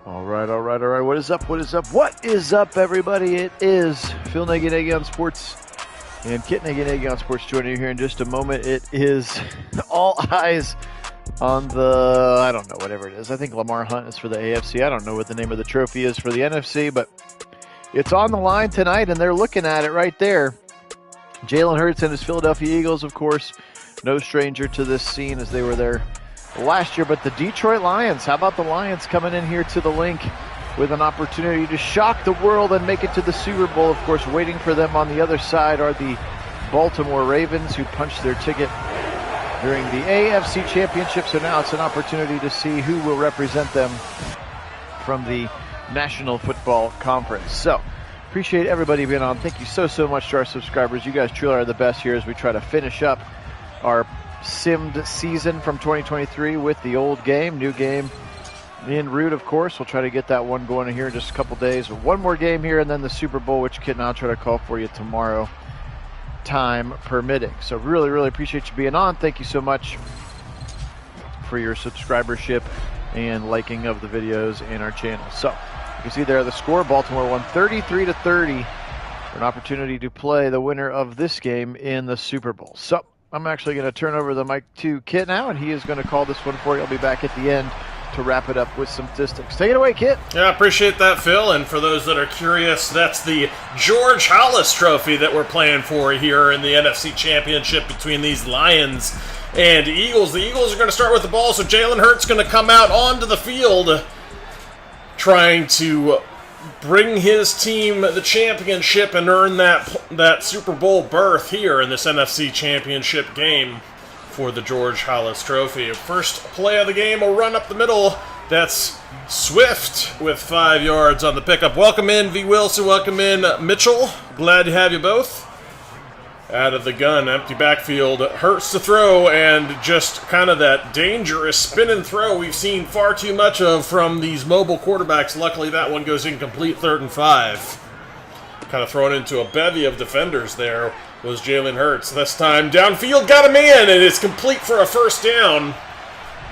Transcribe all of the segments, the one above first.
All right. What is up, everybody? It is Phil Nagy on Sports and Kit Nagy on Sports joining you here in just a moment. It is all eyes on the, I don't know, whatever it is. I think Lamar Hunt is for the AFC. I don't know what the name of the trophy is for the NFC, but it's on the line tonight, and they're looking at it right there. Jalen Hurts and his Philadelphia Eagles, of course, no stranger to this scene as they were there last year. But the Detroit Lions, how about the Lions coming in here to the link with an opportunity to shock the world and make it to the Super Bowl? Of course, waiting for them on the other side are the Baltimore Ravens, who punched their ticket during the AFC Championship. So now it's an opportunity to see who will represent them from the National Football Conference. So appreciate everybody being on. Thank you so much to our subscribers. You guys truly are the best here as we try to finish up our simmed season from 2023 with the old game, new game en route, of course. We'll try to get that one going here in just a couple days. One more game here and then the Super Bowl, which Kit and I'll try to call for you tomorrow, time permitting. So really appreciate you being on. Thank you so much for your subscribership and liking of the videos in our channel. So you can see there the score. Baltimore won 33-30 for an opportunity to play the winner of this game in the Super Bowl. So I'm actually going to turn over the mic to Kit now, and he is going to call this one for you. I'll be back at the end to wrap it up with some statistics. Take it away, Kit. Yeah, I appreciate that, Phil. And for those that are curious, that's the George Halas Trophy that we're playing for here in the NFC Championship between these Lions and Eagles. The Eagles are going to start with the ball, so Jalen Hurts going to come out onto the field trying to bring his team the championship and earn that Super Bowl berth here in this NFC Championship game for the George Halas Trophy. First play of the game, a run up the middle. That's Swift with 5 yards on the pickup. Welcome in, V. Wilson. Welcome in, Mitchell. Glad to have you both. Out of the gun, empty backfield. Hurts to throw, and just kind of that dangerous spin and throw we've seen far too much of from these mobile quarterbacks. Luckily, that one goes incomplete, 3rd and 5. Kind of thrown into a bevy of defenders there was Jalen Hurts. This time downfield, got a man, and it's complete for a first down.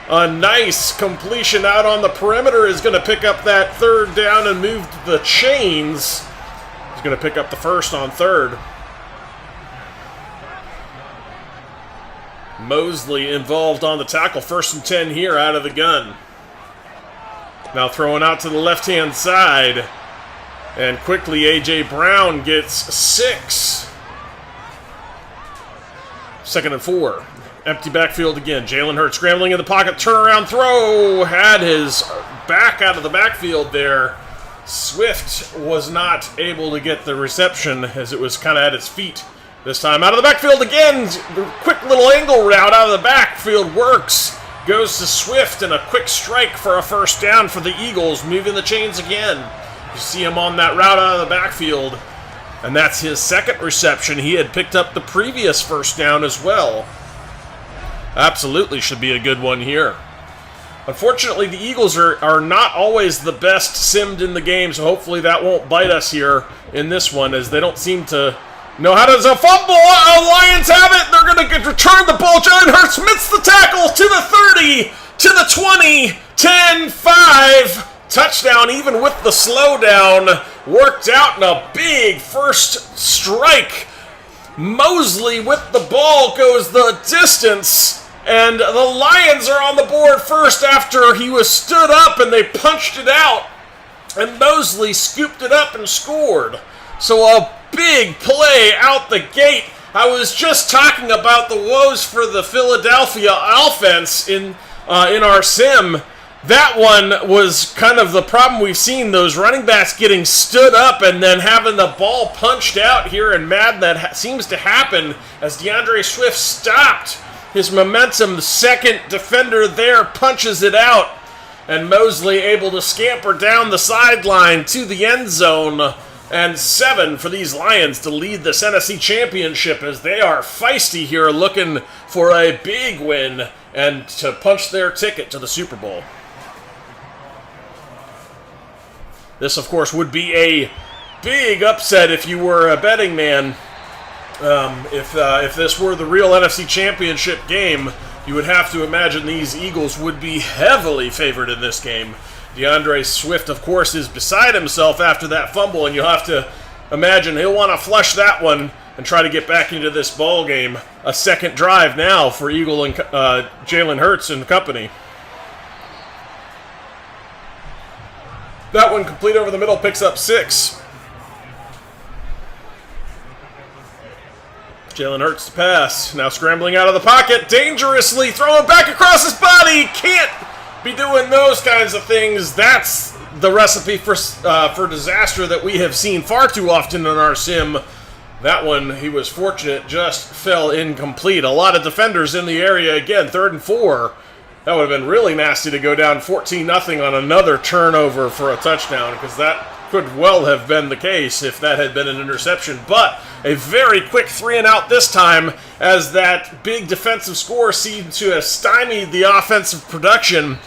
A nice completion out on the perimeter is going to pick up that 3rd down and move the chains. He's going to pick up the first on 3rd. Mosley involved on the tackle. 1st and 10 here out of the gun. Now throwing out to the left-hand side. And quickly A.J. Brown gets 6. 2nd and 4. Empty backfield again. Jalen Hurts scrambling in the pocket. Turnaround throw. Had his back out of the backfield there. Swift was not able to get the reception as it was kind of at his feet. This time out of the backfield again. Quick little angle route out of the backfield works. Goes to Swift and a quick strike for a first down for the Eagles, moving the chains again. You see him on that route out of the backfield. And that's his 2nd reception. He had picked up the previous first down as well. Absolutely should be a good one here. Unfortunately, the Eagles are not always the best simmed in the game, so hopefully that won't bite us here in this one, as they don't seem to know how to fumble. Lions have it. They're going to return the ball. Jalen Hurts missed the tackle to the 30, to the 20, 10, 5. Touchdown even with the slowdown. Worked out in a big first strike. Mosley with the ball goes the distance. And the Lions are on the board first after he was stood up and they punched it out. And Mosley scooped it up and scored. So a big play out the gate. I was just talking about the woes for the Philadelphia offense in our sim. That one was kind of the problem we've seen, those running backs getting stood up and then having the ball punched out here in Madden. That seems to happen as DeAndre Swift stopped his momentum. The 2nd defender there punches it out, and Mosley able to scamper down the sideline to the end zone. And 7 for these Lions to lead this NFC Championship as they are feisty here, looking for a big win and to punch their ticket to the Super Bowl. This, of course, would be a big upset if you were a betting man. If this were the real NFC Championship game, you would have to imagine these Eagles would be heavily favored in this game. DeAndre Swift, of course, is beside himself after that fumble, and you'll have to imagine he'll want to flush that one and try to get back into this ball game. A second drive now for Eagle and Jalen Hurts and company. That one complete over the middle, picks up 6. Jalen Hurts to pass. Now scrambling out of the pocket, dangerously throwing back across his body. Can't be doing those kinds of things. That's the recipe for disaster that we have seen far too often in our sim. That one, he was fortunate, just fell incomplete. A lot of defenders in the area. Again, 3rd and 4. That would have been really nasty to go down 14-0 on another turnover for a touchdown, because that could well have been the case if that had been an interception. But a very quick 3-and-out this time, as that big defensive score seemed to have stymied the offensive production,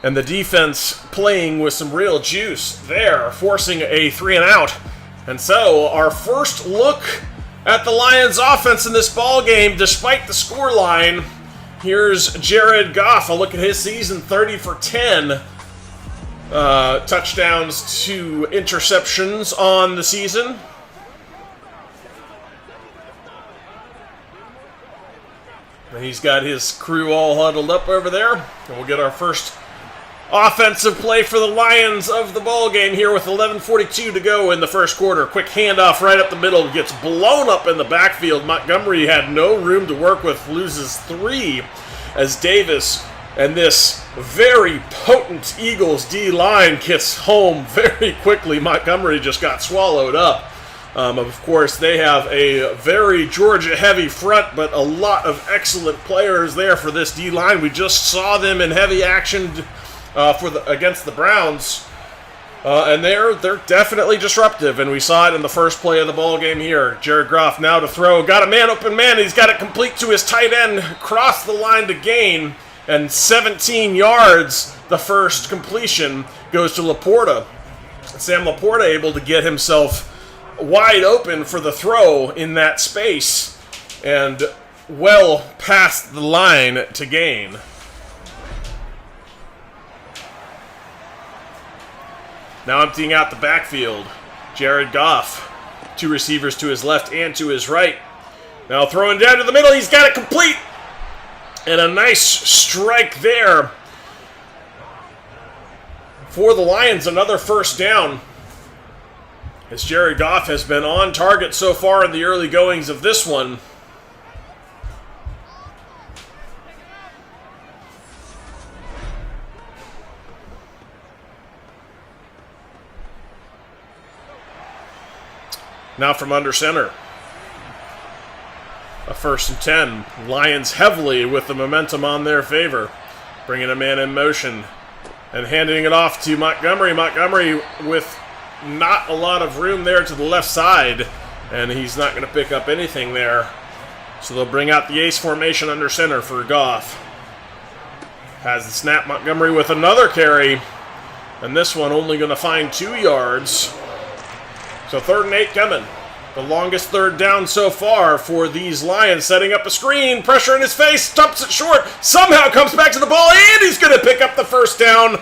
and the defense playing with some real juice there, forcing a 3-and-out. And so, our first look at the Lions' offense in this ball game, despite the scoreline. Here's Jared Goff. A look at his season: 30 for 10. Touchdowns to interceptions on the season. And he's got his crew all huddled up over there. And we'll get our first offensive play for the Lions of the ball game here with 11:42 to go in the first quarter. Quick handoff right up the middle, gets blown up in the backfield. Montgomery had no room to work with, loses 3 as Davis and this very potent Eagles D-line gets home very quickly. Montgomery just got swallowed up. Of course, they have a very Georgia-heavy front, but a lot of excellent players there for this D-line. We just saw them in heavy action against the Browns, and they're definitely disruptive, and we saw it in the first play of the ball game here. Jared Goff now to throw, got a open man, he's got it complete to his tight end, crossed the line to gain, and 17 yards. The first completion goes to Laporta. Sam Laporta able to get himself wide open for the throw in that space, and well past the line to gain. Now emptying out the backfield, Jared Goff. 2 receivers to his left and to his right. Now throwing down to the middle, he's got it complete. And a nice strike there for the Lions, another first down. As Jared Goff has been on target so far in the early goings of this one. Now from under center. A 1st and 10. Lions heavily with the momentum on their favor. Bringing a man in motion and handing it off to Montgomery. Montgomery with not a lot of room there to the left side, and he's not going to pick up anything there. So they'll bring out the ace formation under center for Goff. Has the snap. Montgomery with another carry, and this one only going to find 2 yards. So 3rd and 8 coming. The longest 3rd down so far for these Lions. Setting up a screen, pressure in his face, stumps it short, somehow comes back to the ball, and he's going to pick up the first down.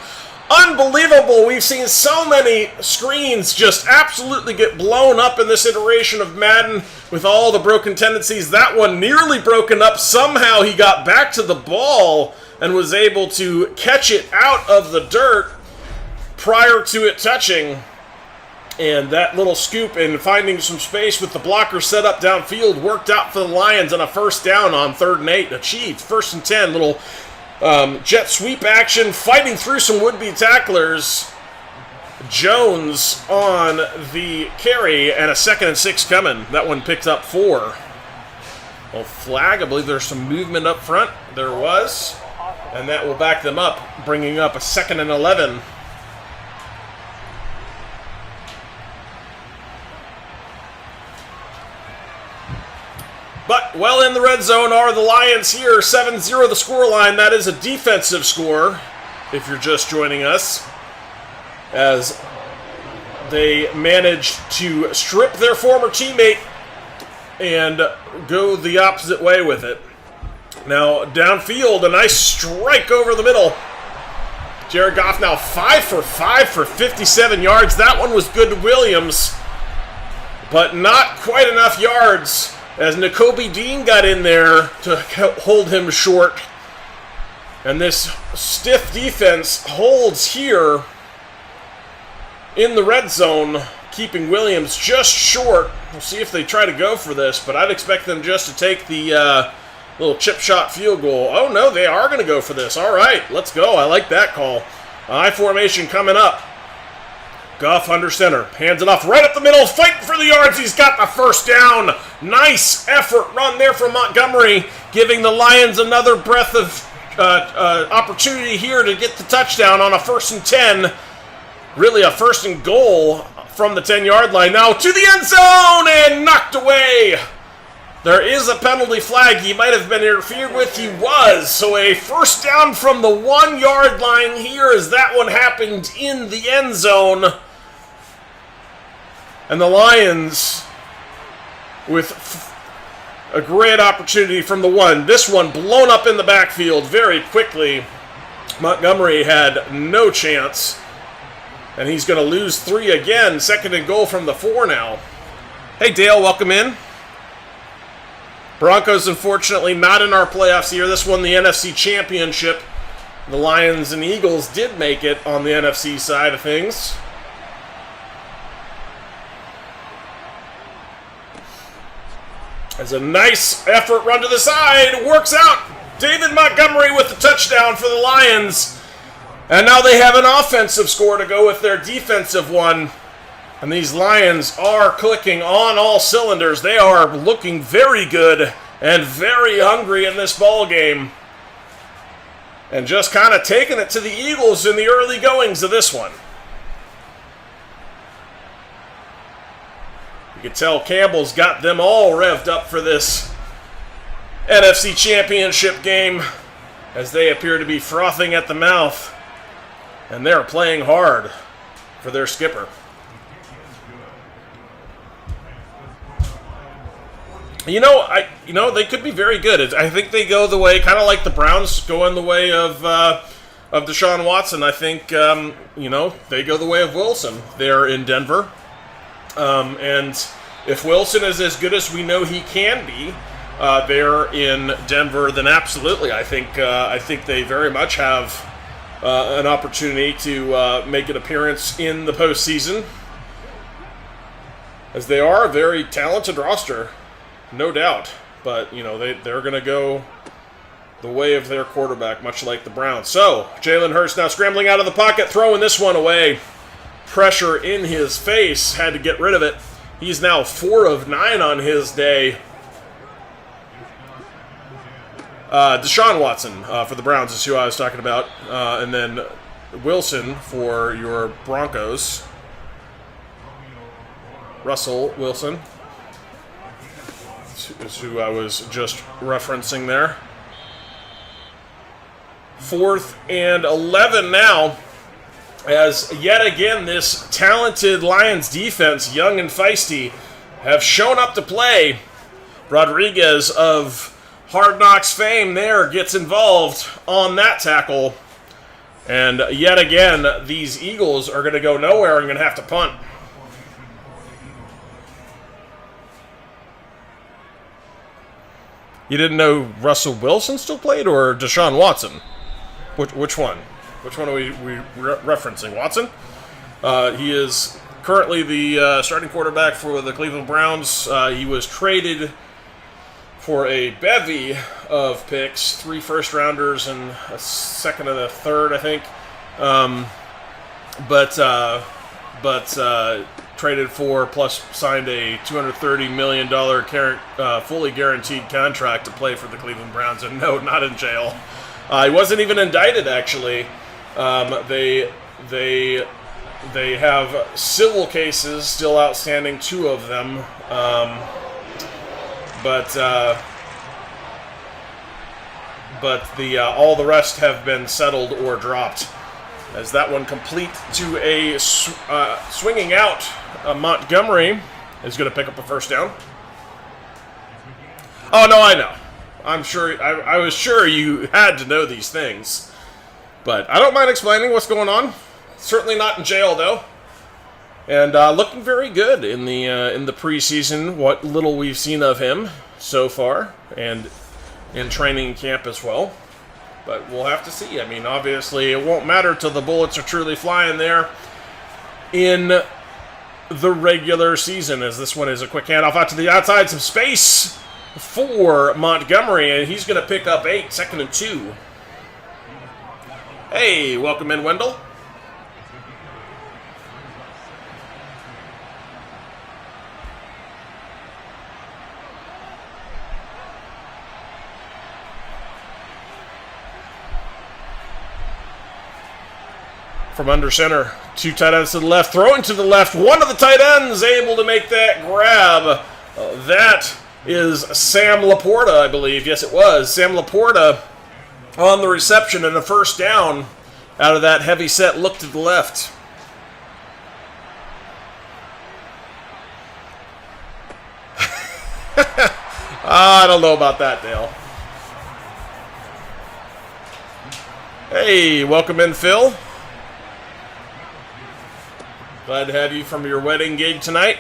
Unbelievable. We've seen so many screens just absolutely get blown up in this iteration of Madden with all the broken tendencies. That one nearly broken up. Somehow he got back to the ball and was able to catch it out of the dirt prior to it touching. And that little scoop and finding some space with the blocker set up downfield worked out for the Lions on a first down on 3rd and 8. Achieved. 1st and 10. Little jet sweep action, fighting through some would-be tacklers. Jones on the carry, and a 2nd and 6 coming. That one picked up 4. Well, flag, I believe there's some movement up front. There was. And that will back them up, bringing up a 2nd and 11. But well in the red zone are the Lions here. 7-0 the scoreline. That is a defensive score, if you're just joining us, as they managed to strip their former teammate and go the opposite way with it. Now downfield, a nice strike over the middle. Jared Goff now 5 for 5 for 57 yards. That one was good to Williams, but not quite enough yards as Nakobe Dean got in there to hold him short. And this stiff defense holds here in the red zone, keeping Williams just short. We'll see if they try to go for this, but I'd expect them just to take the little chip shot field goal. Oh, no, they are going to go for this. All right, let's go. I like that call. I formation coming up. Goff under center. Hands it off right up the middle. Fighting for the yards. He's got the first down. Nice effort run there from Montgomery, giving the Lions another breath of opportunity here to get the touchdown on a 1st and 10. Really a 1st and goal from the 10-yard line. Now to the end zone and knocked away. There is a penalty flag. He might have been interfered with. He was. So a 1st down from the 1-yard line here as that one happened in the end zone. And the Lions with a great opportunity from the 1. This one blown up in the backfield very quickly. Montgomery had no chance. And he's going to lose 3 again. 2nd and goal from the 4 now. Hey, Dale, welcome in. Broncos, unfortunately, not in our playoffs here. This won the NFC Championship. The Lions and Eagles did make it on the NFC side of things. As a nice effort run to the side. Works out. David Montgomery with the touchdown for the Lions. And now they have an offensive score to go with their defensive one. And these Lions are clicking on all cylinders. They are looking very good and very hungry in this ball game. And just kind of taking it to the Eagles in the early goings of this one. You can tell Campbell's got them all revved up for this NFC Championship game as they appear to be frothing at the mouth. And they're playing hard for their skipper. You know, they could be very good. I think they go the way, kind of like the Browns go in the way of Deshaun Watson. I think, they go the way of Wilson. They're in Denver. And if Wilson is as good as we know he can be, there in Denver, then absolutely, I think they very much have an opportunity to make an appearance in the postseason, as they are a very talented roster, no doubt. But they're going to go the way of their quarterback, much like the Browns. So Jalen Hurts now scrambling out of the pocket, throwing this one away. Pressure in his face, had to get rid of it. He's now 4 of 9 on his day. Deshaun Watson for the Browns is who I was talking about. And then Wilson for your Broncos. Russell Wilson is who I was just referencing there. 4th and 11 now, as yet again this talented Lions defense, young and feisty, have shown up to play. Rodriguez of Hard Knocks fame there gets involved on that tackle. And yet again, these Eagles are going to go nowhere and going to have to punt. You didn't know Russell Wilson still played, or Deshaun Watson? Which one? Which one are we referencing? Watson? He is currently the starting quarterback for the Cleveland Browns. He was traded for a bevy of picks, 3 first-rounders and a second and a third, I think. But traded for, plus signed a $230 million fully guaranteed contract to play for the Cleveland Browns. And no, not in jail. He wasn't even indicted, actually. They have civil cases still outstanding, 2 of them. But all the rest have been settled or dropped. As that one complete to a swinging out, Montgomery is going to pick up a first down. Oh, no, I know. I'm sure. I was sure you had to know these things. But I don't mind explaining what's going on. Certainly not in jail, though. And looking very good in the preseason, what little we've seen of him so far, and in training camp as well. But we'll have to see. I mean, obviously, it won't matter till the bullets are truly flying there in the regular season, as this one is a quick handoff out to the outside. Some space for Montgomery, and he's going to pick up 8, 2nd and 2. Hey, welcome in, Wendell. From under center, 2 tight ends to the left, throwing to the left. One of the tight ends able to make that grab. That is Sam Laporta, I believe. Yes, it was. Sam Laporta on the reception and a first down out of that heavy set look to the left. I don't know about that, Dale. Hey, welcome in, Phil. Glad to have you from your wedding gig tonight.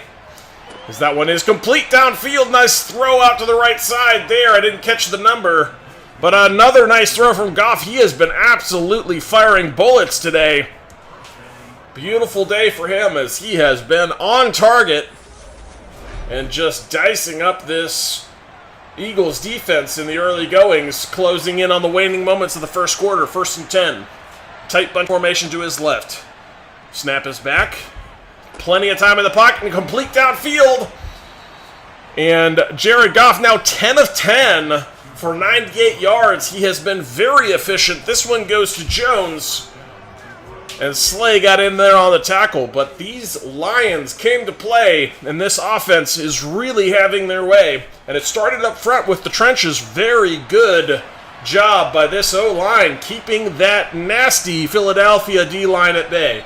As that one is complete downfield. Nice throw out to the right side there. I didn't catch the number. But another nice throw from Goff. He has been absolutely firing bullets today. Beautiful day for him as he has been on target and just dicing up this Eagles defense in the early goings, closing in on the waning moments of the first quarter. 1st and 10. Tight bunch formation to his left. Snap is back. Plenty of time in the pocket and complete downfield. And Jared Goff now 10 of 10 for 98 yards. He has been very efficient. This one goes to Jones. And Slay got in there on the tackle. But these Lions came to play, and this offense is really having their way. And it started up front with the trenches. Very good job by this O-line, keeping that nasty Philadelphia D-line at bay.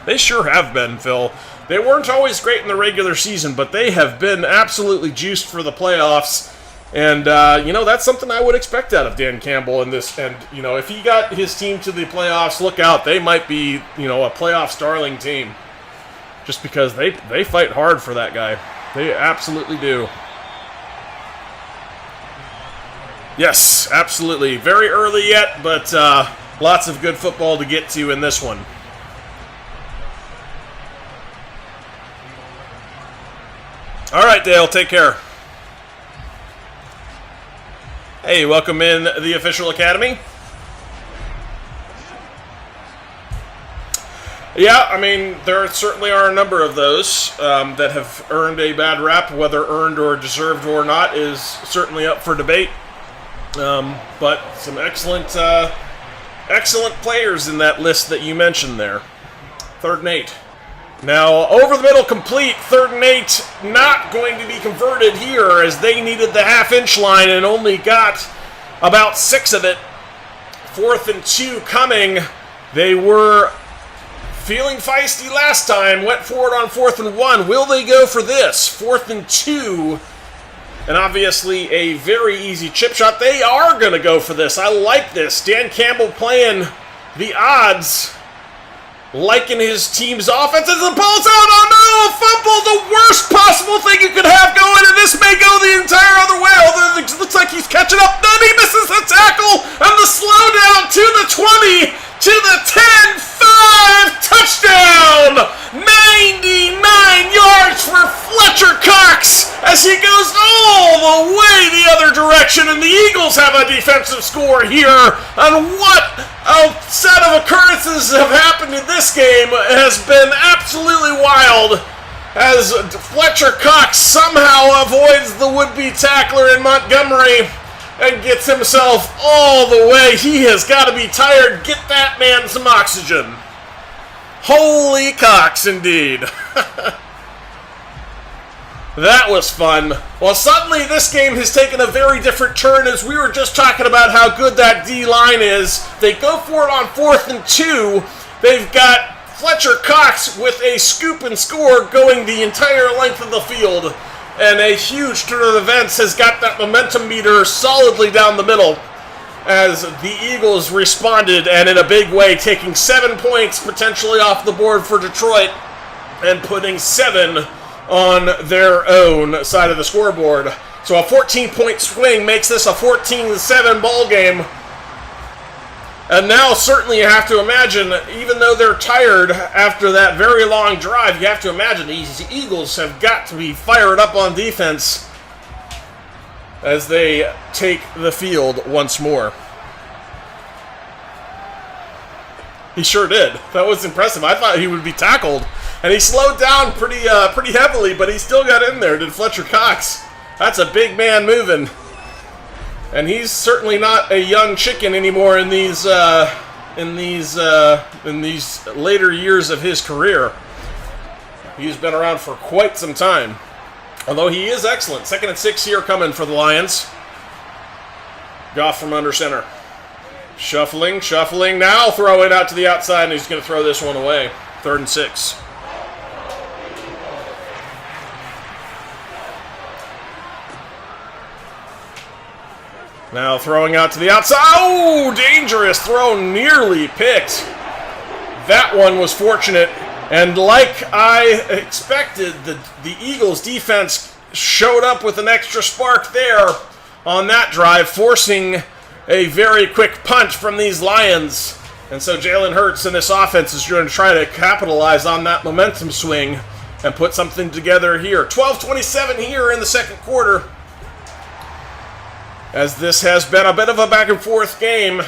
They sure have been, Phil. They weren't always great in the regular season, but they have been absolutely juiced for the playoffs. And, that's something I would expect out of Dan Campbell in this. And, if he got his team to the playoffs, look out. They might be, a playoff starling team. Just because they fight hard for that guy. They absolutely do. Yes, absolutely. Very early yet, but lots of good football to get to in this one. All right, Dale, take care. Hey, welcome in the official academy. Yeah, I mean, there certainly are a number of those that have earned a bad rap. Whether earned or deserved or not is certainly up for debate. But some excellent players in that list that you mentioned there. 3rd and 8. Now, over the middle, complete. 3rd and 8, not going to be converted here as they needed the half-inch line and only got about 6 of it. 4th and 2 coming. They were feeling feisty last time, went for it on 4th and 1. Will they go for this? 4th and 2, and obviously a very easy chip shot. They are going to go for this. I like this. Dan Campbell playing the odds, liking his team's offense as the ball's out. Oh no, a fumble, the worst possible thing you could have going, and this may go the entire other way, although it looks like he's catching up. Then he misses the tackle, and the slowdown to the 20, to the 10, 5, touchdown! 99 yards for Fletcher Cox as he goes all the way the other direction, and the Eagles have a defensive score here. And what a set of occurrences have happened in this game has been absolutely wild, as Fletcher Cox somehow avoids the would-be tackler in Montgomery and gets himself all the way. He has got to be tired. Get that man some oxygen. Holy Cox, indeed. That was fun. Well, suddenly this game has taken a very different turn, as we were just talking about how good that D-line is. They go for it on 4th and 2. They've got Fletcher Cox with a scoop and score going the entire length of the field. And a huge turn of events has got that momentum meter solidly down the middle. as the Eagles responded, and in a big way, taking 7 points potentially off the board for Detroit and putting 7 on their own side of the scoreboard. So a 14-point swing makes this a 14-7 ball game. And now certainly you have to imagine, even though they're tired after that very long drive, you have to imagine these Eagles have got to be fired up on defense as they take the field once more. He sure did. That was impressive. I thought he would be tackled. And he slowed down pretty heavily, but he still got in there, did Fletcher Cox. That's a big man moving. And he's certainly not a young chicken anymore in these later years of his career. He's been around for quite some time. Although he is excellent. 2nd and 6 here coming for the Lions. Goff from under center. Shuffling now. Throw it out to the outside, and he's going to throw this one away. 3rd and 6. Now throwing out to the outside. Oh, dangerous throw. Nearly picked. That one was fortunate. And like I expected, the Eagles defense showed up with an extra spark there on that drive, forcing a very quick punch from these Lions. And so Jalen Hurts and this offense is going to try to capitalize on that momentum swing and put something together here. 12:27 here in the second quarter, as this has been a bit of a back-and-forth game.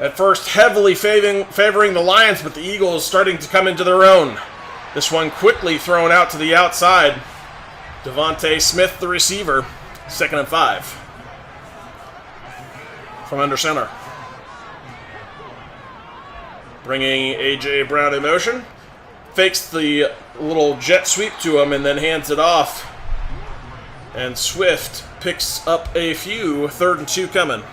At first, heavily favoring the Lions, but the Eagles starting to come into their own. This one quickly thrown out to the outside. Devontae Smith, the receiver. 2nd and 5. From under center. Bringing A.J. Brown in motion. Fakes the little jet sweep to him and then hands it off. And Swift picks up a few. 3rd and 2 coming.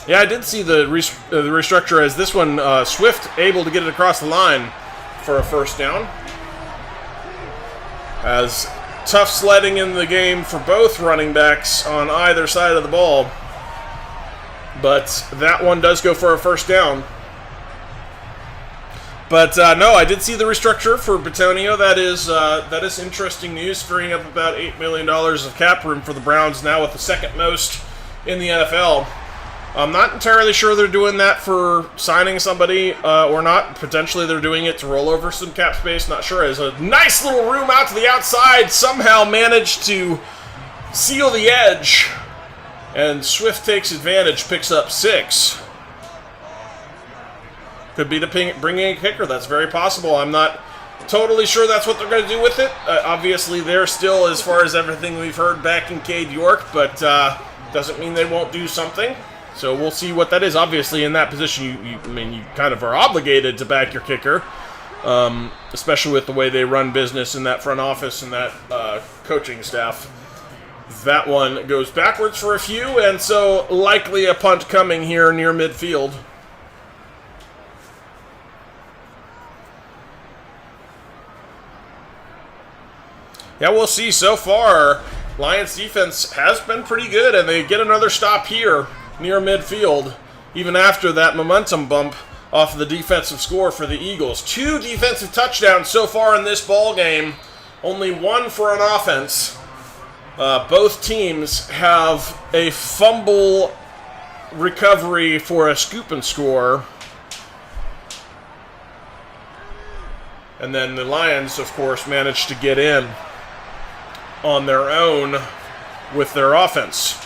Yeah, I did see the restructure as this one, Swift able to get it across the line for a first down. As tough sledding in the game for both running backs on either side of the ball. But that one does go for a first down. But no, I did see the restructure for Bitonio. That is interesting news, freeing up about $8 million of cap room for the Browns now with the second most in the NFL. I'm not entirely sure they're doing that for signing somebody or not. Potentially they're doing it to roll over some cap space. Not sure. As a nice little room out to the outside, somehow managed to seal the edge. And Swift takes advantage, picks up 6. Could be to bring in a kicker. That's very possible. I'm not totally sure that's what they're going to do with it. Obviously, they're still, as far as everything we've heard, back in Cade York, but doesn't mean they won't do something. So we'll see what that is. Obviously, in that position, you kind of are obligated to back your kicker, especially with the way they run business in that front office and that coaching staff. That one goes backwards for a few, and so likely a punt coming here near midfield. Yeah, we'll see. So far, Lions defense has been pretty good, and they get another stop here near midfield, even after that momentum bump off the defensive score for the Eagles. 2 defensive touchdowns so far in this ball game, only 1 for an offense. Both teams have a fumble recovery for a scoop and score. And then the Lions, of course, managed to get in on their own with their offense.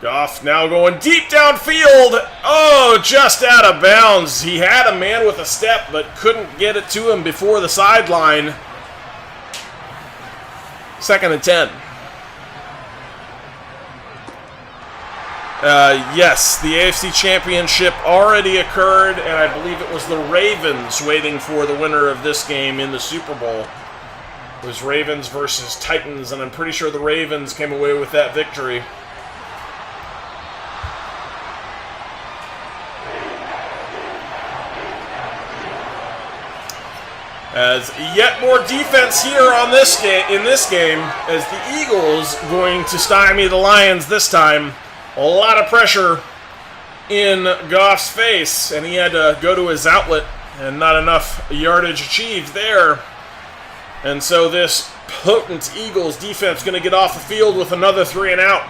Goff now going deep downfield. Oh, just out of bounds. He had a man with a step, but couldn't get it to him before the sideline. 2nd and 10. Yes, the AFC Championship already occurred, and I believe it was the Ravens waiting for the winner of this game in the Super Bowl. It was Ravens versus Titans, and I'm pretty sure the Ravens came away with that victory. As yet more defense here on this in this game, as the Eagles going to stymie the Lions this time. A lot of pressure in Goff's face, and he had to go to his outlet, and not enough yardage achieved there. And so this potent Eagles defense going to get off the field with another 3 and out.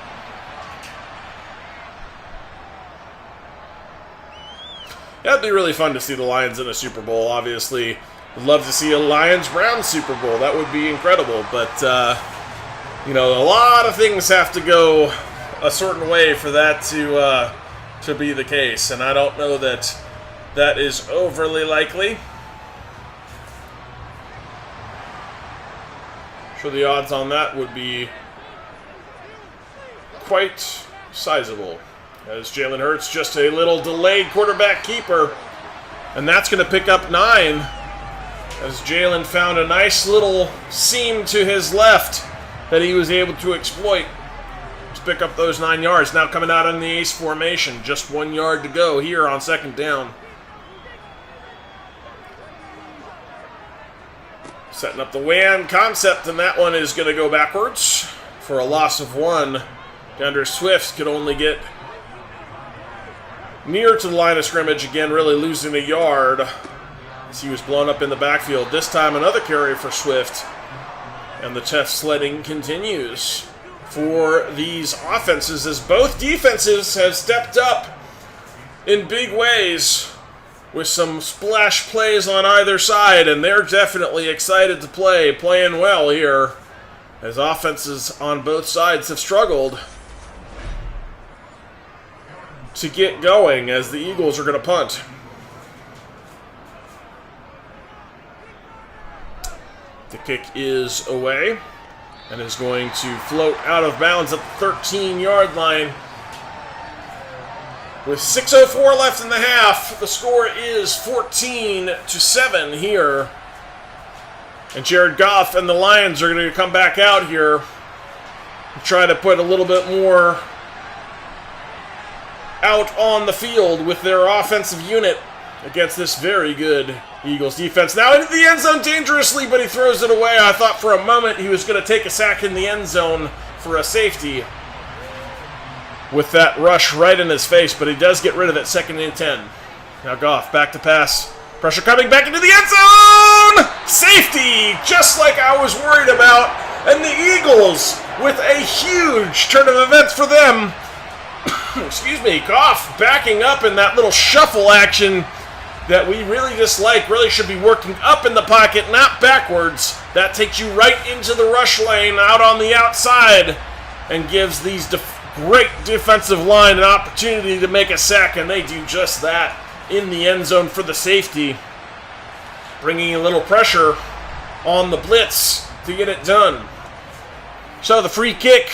That'd be really fun to see the Lions in a Super Bowl, obviously. Would love to see a Lions-Browns Super Bowl. That would be incredible. But, you know, a lot of things have to go a certain way for that to be the case. And I don't know that that is overly likely. Sure, the odds on that would be quite sizable. As Jalen Hurts, just a little delayed quarterback keeper. And that's going to pick up 9. As Jalen found a nice little seam to his left that he was able to exploit to pick up those 9 yards. Now coming out in the ace formation. Just 1 yard to go here on 2nd down. Setting up the WAN concept, and that one is going to go backwards for a loss of 1. DeAndre Swift could only get near to the line of scrimmage, again really losing a yard as he was blown up in the backfield. This time another carry for Swift, and the tough sledding continues for these offenses as both defenses have stepped up in big ways with some splash plays on either side, and they're definitely excited to play, playing well here as offenses on both sides have struggled to get going as the Eagles are going to punt. The kick is away and is going to float out of bounds at the 13-yard line. With 6:04 left in the half, the score is 14-7 here. And Jared Goff and the Lions are going to come back out here and try to put a little bit more out on the field with their offensive unit against this very good Eagles defense. Now into the end zone dangerously, but he throws it away. I thought for a moment he was going to take a sack in the end zone for a safety with that rush right in his face, but he does get rid of it. 2nd and 10. Now Goff back to pass. Pressure coming back into the end zone! Safety! Just like I was worried about. And the Eagles with a huge turn of events for them. Excuse me, Goff backing up in that little shuffle action that we really dislike. Really should be working up in the pocket, not backwards. That takes you right into the rush lane out on the outside and gives these great defensive line an opportunity to make a sack, and they do just that in the end zone for the safety, bringing a little pressure on the blitz to get it done. So the free kick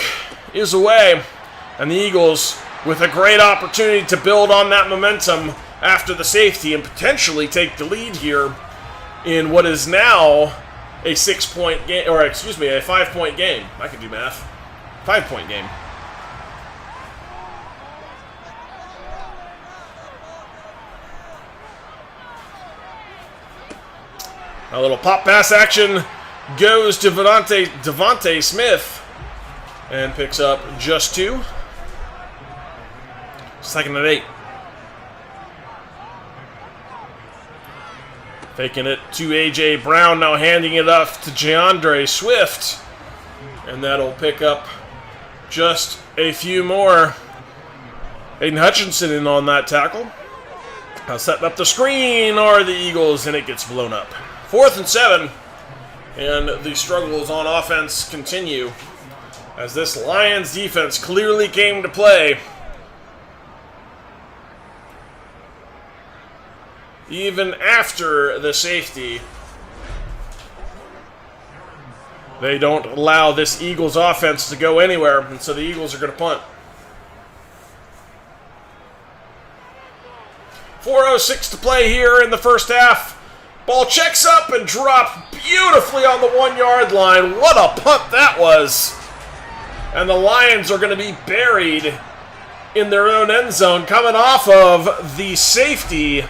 is away, and the Eagles with a great opportunity to build on that momentum after the safety and potentially take the lead here in what is now a 6-point game, or excuse me, a 5-point game. I can do math. 5-point game. A little pop pass action goes to Devontae Smith and picks up just 2. 2nd and 8. Faking it to A.J. Brown, now handing it off to DeAndre Swift. And that'll pick up just a few more. Aiden Hutchinson in on that tackle. Now setting up the screen are the Eagles, and it gets blown up. 4th and 7. And the struggles on offense continue as this Lions defense clearly came to play. Even after the safety, they don't allow this Eagles offense to go anywhere, and so the Eagles are going to punt. 4:06 to play here in the first half. Ball checks up and dropped beautifully on the 1-yard line. What a punt that was. And the Lions are going to be buried in their own end zone coming off of the safety.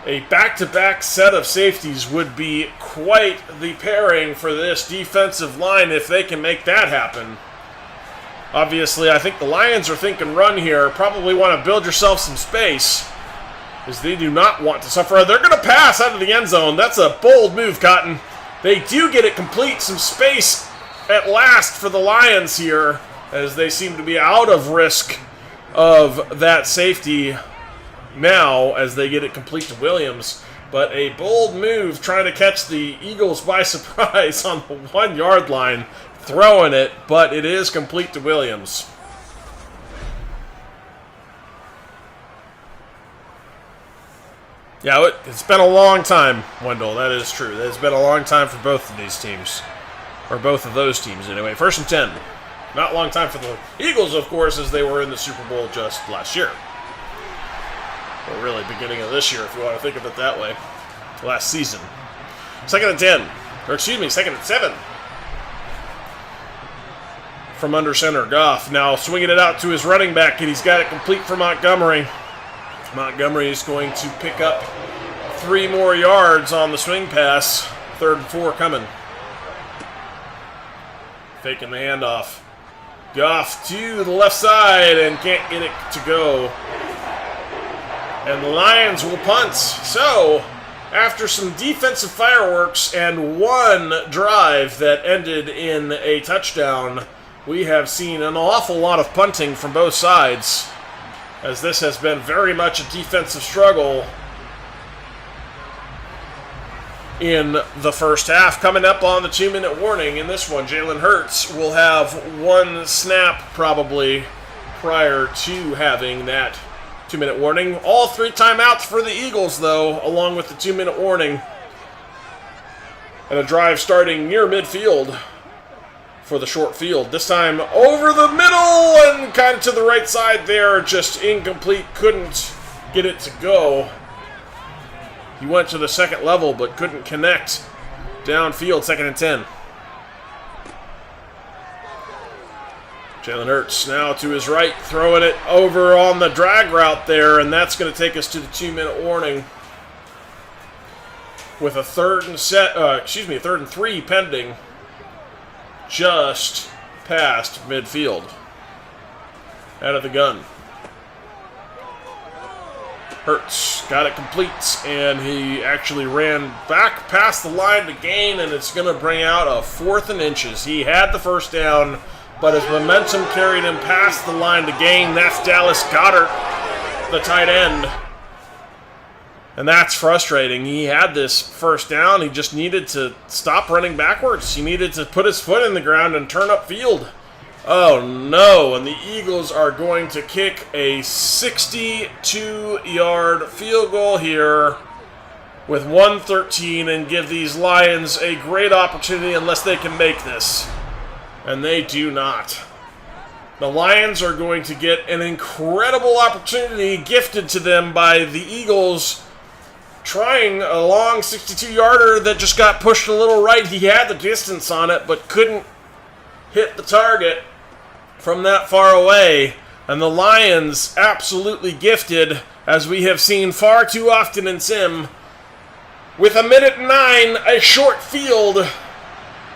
A back-to-back set of safeties would be quite the pairing for this defensive line if they can make that happen. Obviously, I think the Lions are thinking run here. Probably want to build yourself some space, as they do not want to suffer. They're going to pass out of the end zone. That's a bold move, Cotton. They do get it complete. Some space at last for the Lions here, as they seem to be out of risk of that safety now as they get it complete to Williams. But a bold move trying to catch the Eagles by surprise on the 1 yard line, throwing it, but it is complete to Williams. Yeah, it's been a long time, Wendell. That is true. It's been a long time for both of these teams. Or both of those teams, anyway. 1st and 10. Not a long time for the Eagles, of course, as they were in the Super Bowl just last year. Or really, beginning of this year, if you want to think of it that way. Last season. 2nd and 10. Or excuse me, 2nd and 7. From under center, Goff now swinging it out to his running back, and he's got it complete for Montgomery. Montgomery is going to pick up 3 more yards on the swing pass. 3rd and 4 coming. Faking the handoff. Goff to the left side and can't get it to go. And the Lions will punt. So, after some defensive fireworks and 1 drive that ended in a touchdown, we have seen an awful lot of punting from both sides, as this has been very much a defensive struggle in the first half. Coming up on the 2-minute warning in this one, Jalen Hurts will have 1 snap probably prior to having that 2-minute warning. All 3 timeouts for the Eagles, though, along with the 2-minute warning. And a drive starting near midfield for the short field. This time over the middle and kind of to the right side there. Just incomplete. Couldn't get it to go. He went to the second level but couldn't connect downfield. 2nd and 10. Jalen Hurts now to his right, throwing it over on the drag route there, and that's going to take us to the 2-minute warning with a 3rd and 3 pending just past midfield. Out of the gun. Hurts got it complete, and he actually ran back past the line to gain, and it's going to bring out a 4th and inches. He had the first down, but his momentum carried him past the line to gain. That's Dallas Goedert, the tight end. And that's frustrating. He had this first down. He just needed to stop running backwards. He needed to put his foot in the ground and turn upfield. Oh no, and the Eagles are going to kick a 62-yard field goal here with 1:13 and give these Lions a great opportunity unless they can make this. And they do not. The Lions are going to get an incredible opportunity gifted to them by the Eagles trying a long 62-yarder that just got pushed a little right. He had the distance on it but couldn't hit the target from that far away. And the Lions absolutely gifted, as we have seen far too often in Sim, with 1:09, a short field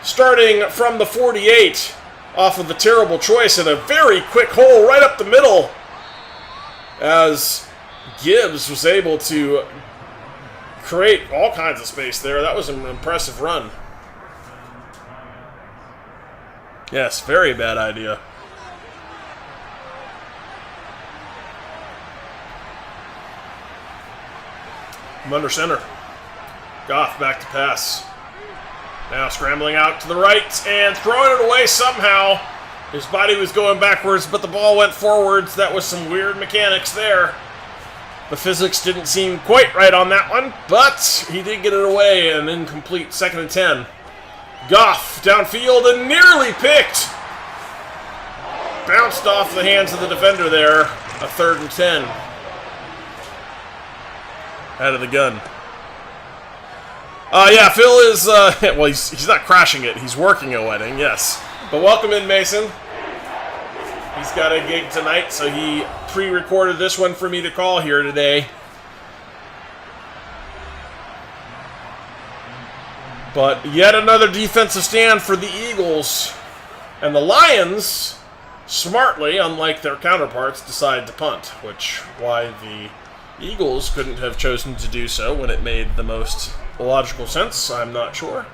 starting from the 48 off of the terrible choice and a very quick hole right up the middle, as Gibbs was able to create all kinds of space there. That was an impressive run. Yes, very bad idea. From under center. Goff back to pass. Now scrambling out to the right and throwing it away somehow. His body was going backwards, but the ball went forwards. That was some weird mechanics there. The physics didn't seem quite right on that one, but he did get it away. An incomplete 2nd and 10. Goff downfield and nearly picked. Bounced off the hands of the defender there. A 3rd and 10. Out of the gun. Yeah, Phil is, well, he's not crashing it. He's working a wedding, yes. But welcome in, Mason. He's got a gig tonight, so he pre-recorded this one for me to call here today. But yet another defensive stand for the Eagles. And the Lions, smartly, unlike their counterparts, decide to punt, which why the Eagles couldn't have chosen to do so when it made the most logical sense, I'm not sure.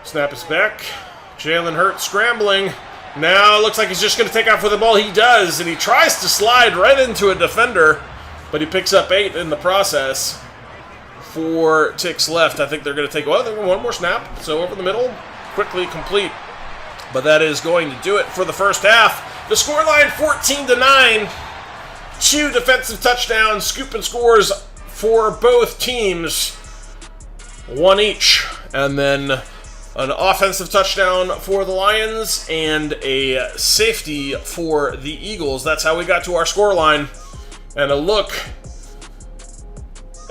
Snap is back. Jalen Hurts scrambling. Now it looks like he's just going to take off with the ball. He does, and he tries to slide right into a defender, but he picks up 8 in the process. 4 ticks left. I think they're going to take one more snap. So over the middle, quickly complete. But that is going to do it for the first half. The scoreline 14-9. 2 defensive touchdowns, scoop and scores for both teams. 1 each. And then an offensive touchdown for the Lions and a safety for the Eagles. That's how we got to our scoreline. And a look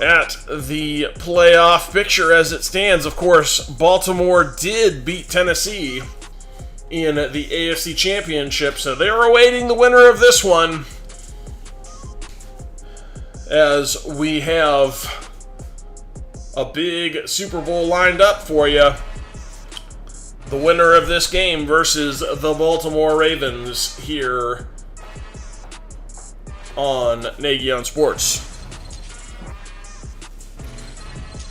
at the playoff picture as it stands. Of course, Baltimore did beat Tennessee in the AFC Championship, so they're awaiting the winner of this one, as we have a big Super Bowl lined up for you. The winner of this game versus the Baltimore Ravens here on Nagy on Sports.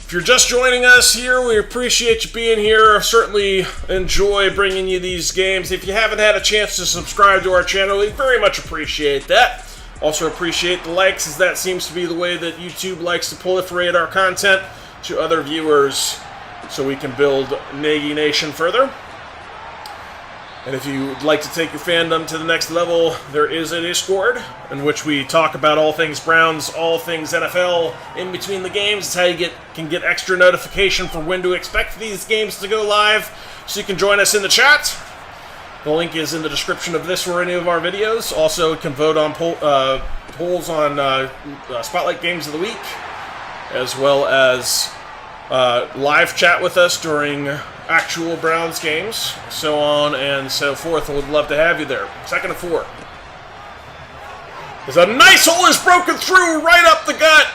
If you're just joining us here, we appreciate you being here. I certainly enjoy bringing you these games. If you haven't had a chance to subscribe to our channel, we very much appreciate that. Also appreciate the likes, as that seems to be the way that YouTube likes to proliferate our content to other viewers, so we can build Nagy Nation further. And if you'd like to take your fandom to the next level, there is a Discord in which we talk about all things Browns, all things NFL in between the games. It's how you can get extra notification for when to expect these games to go live, so you can join us in the chat. The link is in the description of this or any of our videos. Also, you can vote on polls on Spotlight Games of the Week, as well as live chat with us during actual Browns games, so on and so forth. We'd love to have you there. 2nd and 4. There's a nice hole is broken through right up the gut,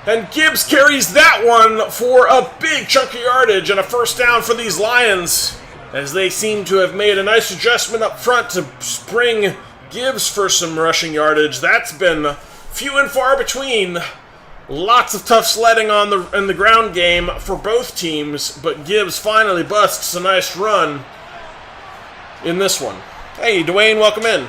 and Gibbs carries that one for a big chunk of yardage and a first down for these Lions, as they seem to have made a nice adjustment up front to bring Gibbs for some rushing yardage. That's been few and far between. Lots of tough sledding in the ground game for both teams, but Gibbs finally busts a nice run in this one. Hey, Dwayne, welcome in.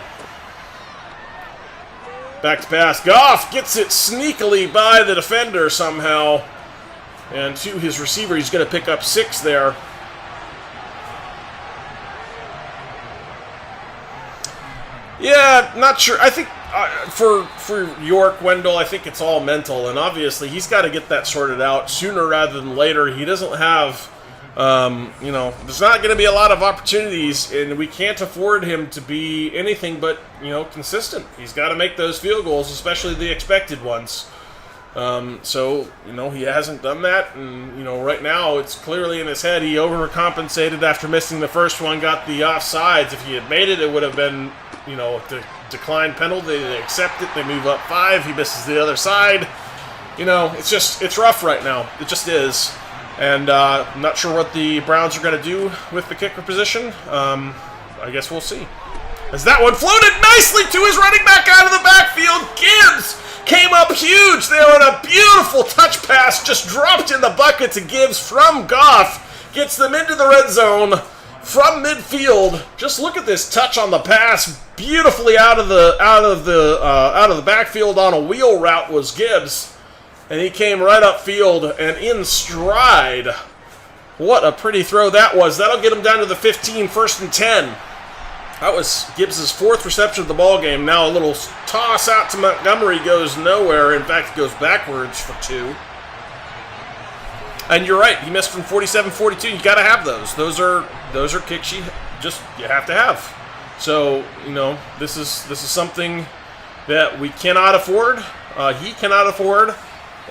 Back to pass. Goff gets it sneakily by the defender somehow, and to his receiver, he's going to pick up 6 there. Yeah, not sure. I think for York, Wendell, I think it's all mental, and obviously he's got to get that sorted out sooner rather than later. He doesn't have, there's not going to be a lot of opportunities, and we can't afford him to be anything but, consistent. He's got to make those field goals, especially the expected ones. He hasn't done that, and, right now it's clearly in his head. He overcompensated after missing the first one, got the offsides. If he had made it, it would have been, the decline penalty. They accept it. They move up 5. He misses the other side. It's rough right now. It just is. And I'm not sure what the Browns are going to do with the kicker position. I guess we'll see. As that one floated nicely to his running back out of the backfield, Gibbs came up huge there on a beautiful touch pass, just dropped in the bucket to Gibbs from Goff, gets them into the red zone from midfield. Just look at this touch on the pass, beautifully out of the backfield on a wheel route was Gibbs, and he came right upfield and in stride. What a pretty throw that was. That'll get him down to the 15, 1st and 10. That was Gibbs' 4th reception of the ball game. Now a little toss out to Montgomery goes nowhere. In fact, it goes backwards for 2. And you're right, he missed from 47-42. You got to have those. Those are kicks you have to have. So this is something that we cannot afford. He cannot afford,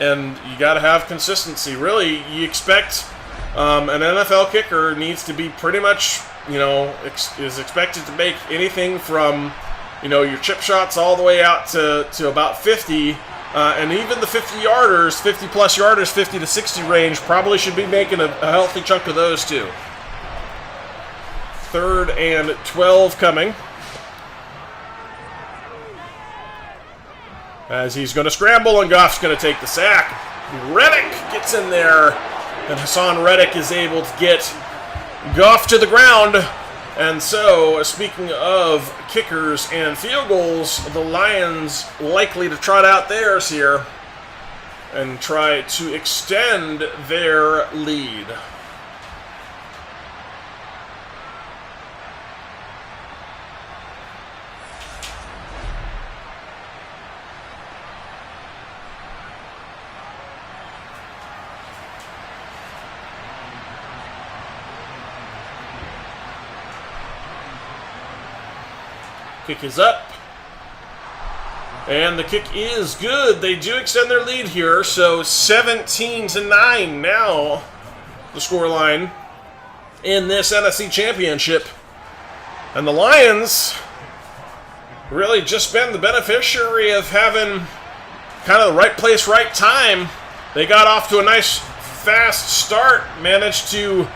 and you got to have consistency. Really, you expect an NFL kicker needs to be pretty much, is expected to make anything from, your chip shots all the way out to about 50. And even the 50-yarders, 50-plus yarders, 50 to 60 range, probably should be making a healthy chunk of those too. 3rd and 12 coming. As he's going to scramble, and Goff's going to take the sack. Reddick gets in there, and Hassan Reddick is able to get Goff to the ground. And so, speaking of kickers and field goals, the Lions likely to trot out theirs here and try to extend their lead. Kick is up. And the kick is good. They do extend their lead here, so 17-9 now the scoreline in this NFC Championship. And the Lions really just been the beneficiary of having kind of the right place, right time. They got off to a nice, fast start, managed to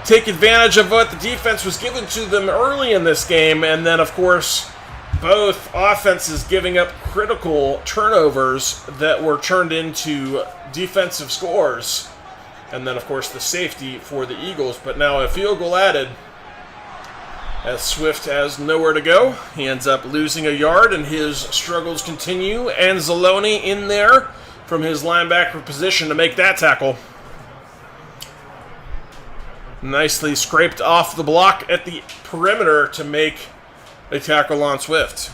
take advantage of what the defense was given to them early in this game, and then, of course, both offenses giving up critical turnovers that were turned into defensive scores. And then, of course, the safety for the Eagles. But now a field goal added as Swift has nowhere to go. He ends up losing a yard, and his struggles continue. And Zaloni in there from his linebacker position to make that tackle. Nicely scraped off the block at the perimeter to make a tackle on Swift.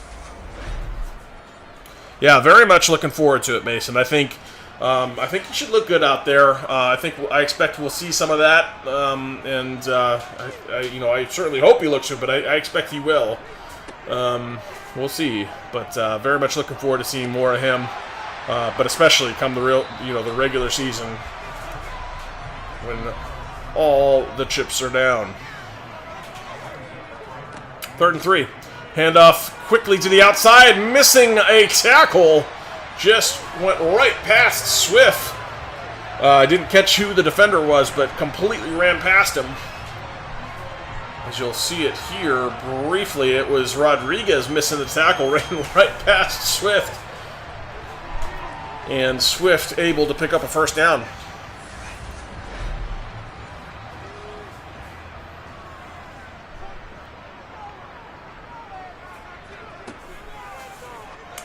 Yeah, very much looking forward to it, Mason. I think he should look good out there. I expect we'll see some of that, I certainly hope he looks good, but I expect he will. We'll see, but very much looking forward to seeing more of him. But especially come the regular season when all the chips are down. 3rd and 3. Handoff quickly to the outside, missing a tackle. Just went right past Swift. Didn't catch who the defender was, but completely ran past him. As you'll see it here briefly, it was Rodriguez missing the tackle, ran right past Swift. And Swift able to pick up a first down.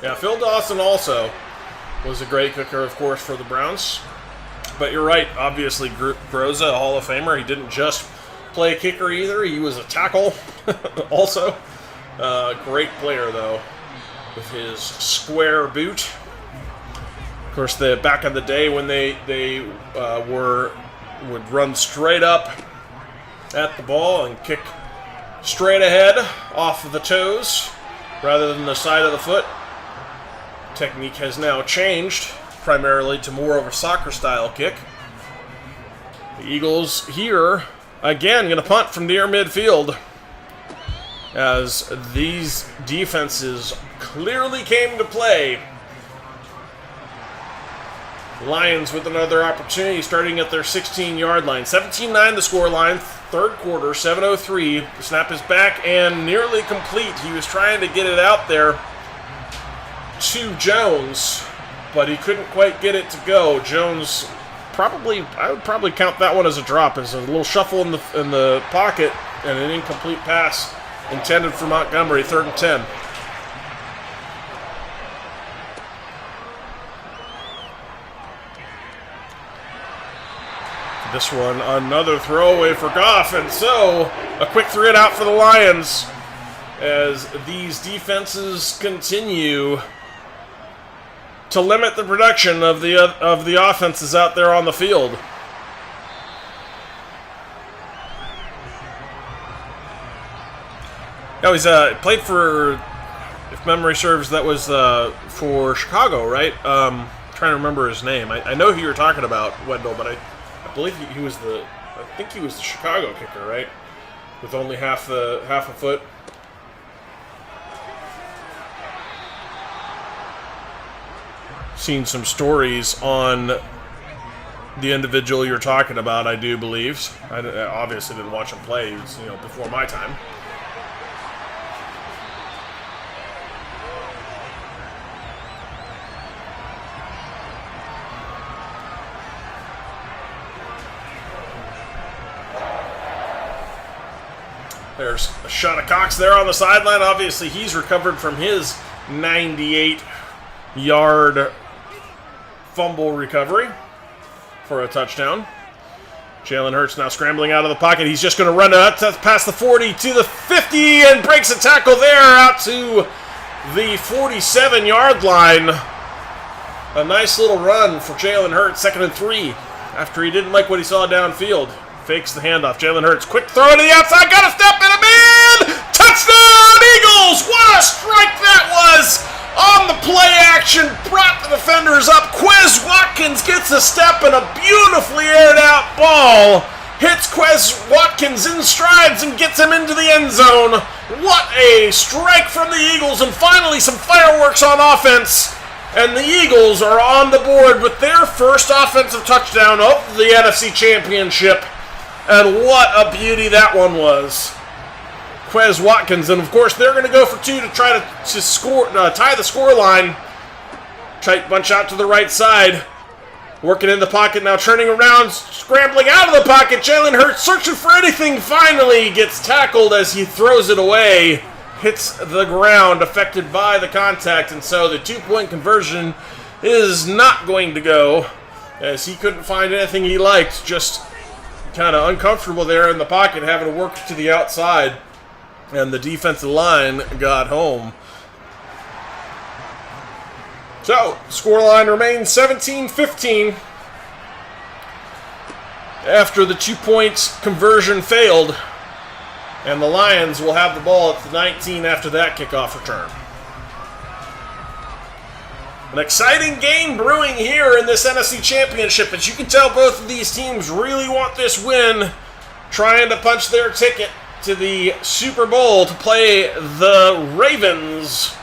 Yeah, Phil Dawson also was a great kicker, of course, for the Browns. But you're right, obviously, Groza, a Hall of Famer. He didn't just play kicker either. He was a tackle also. Great player, though, with his square boot. Of course, back in the day when they would run straight up at the ball and kick straight ahead off of the toes rather than the side of the foot. Technique has now changed primarily to more of a soccer-style kick. The Eagles here, again, going to punt from near midfield as these defenses clearly came to play. Lions with another opportunity starting at their 16-yard line. 17-9 the score line, 3rd quarter, 7:03. The snap is back and nearly complete. He was trying to get it out there to Jones, but he couldn't quite get it to go. Jones I would probably count that one as a drop. It's a little shuffle in the pocket and an incomplete pass intended for Montgomery, 3rd and 10. This one, another throwaway for Goff, and so a quick 3 and out for the Lions as these defenses continue to limit the production of the offenses out there on the field. Yeah, he's played for, if memory serves, that was for Chicago, right? trying to remember his name. I know who you were talking about, Wendell, but I believe he was the Chicago kicker, right? With only half a foot. Seen some stories on the individual you're talking about, I do believe. I obviously didn't watch him play. He was, before my time. There's a shot of Cox there on the sideline. Obviously, he's recovered from his 98-yard fumble recovery for a touchdown. Jalen Hurts now scrambling out of the pocket. He's just going to run past the 40 to the 50 and breaks a tackle there out to the 47-yard line. A nice little run for Jalen Hurts, 2nd and 3, after he didn't like what he saw downfield. Fakes the handoff. Jalen Hurts, quick throw to the outside. Got a step and a man! Touchdown, Eagles! What a strike that was! On the play action, brought the defenders up. Quez Watkins gets a step and a beautifully aired out ball. Hits Quez Watkins in strides and gets him into the end zone. What a strike from the Eagles, and finally some fireworks on offense. And the Eagles are on the board with their first offensive touchdown of the NFC Championship. And what a beauty that one was. Quez Watkins, and of course they're going to go for 2 to try to score, tie the score line. Tight bunch out to the right side. Working in the pocket now, turning around, scrambling out of the pocket. Jalen Hurts searching for anything, finally gets tackled as he throws it away. Hits the ground, affected by the contact, and so the 2-point conversion is not going to go, as he couldn't find anything he liked. Just kind of uncomfortable there in the pocket, having to work to the outside, and the defensive line got home. So, scoreline remains 17-15 after the 2-point conversion failed, and the Lions will have the ball at the 19 after that kickoff return. An exciting game brewing here in this NFC Championship. As you can tell, both of these teams really want this win, trying to punch their ticket to the Super Bowl to play the Ravens,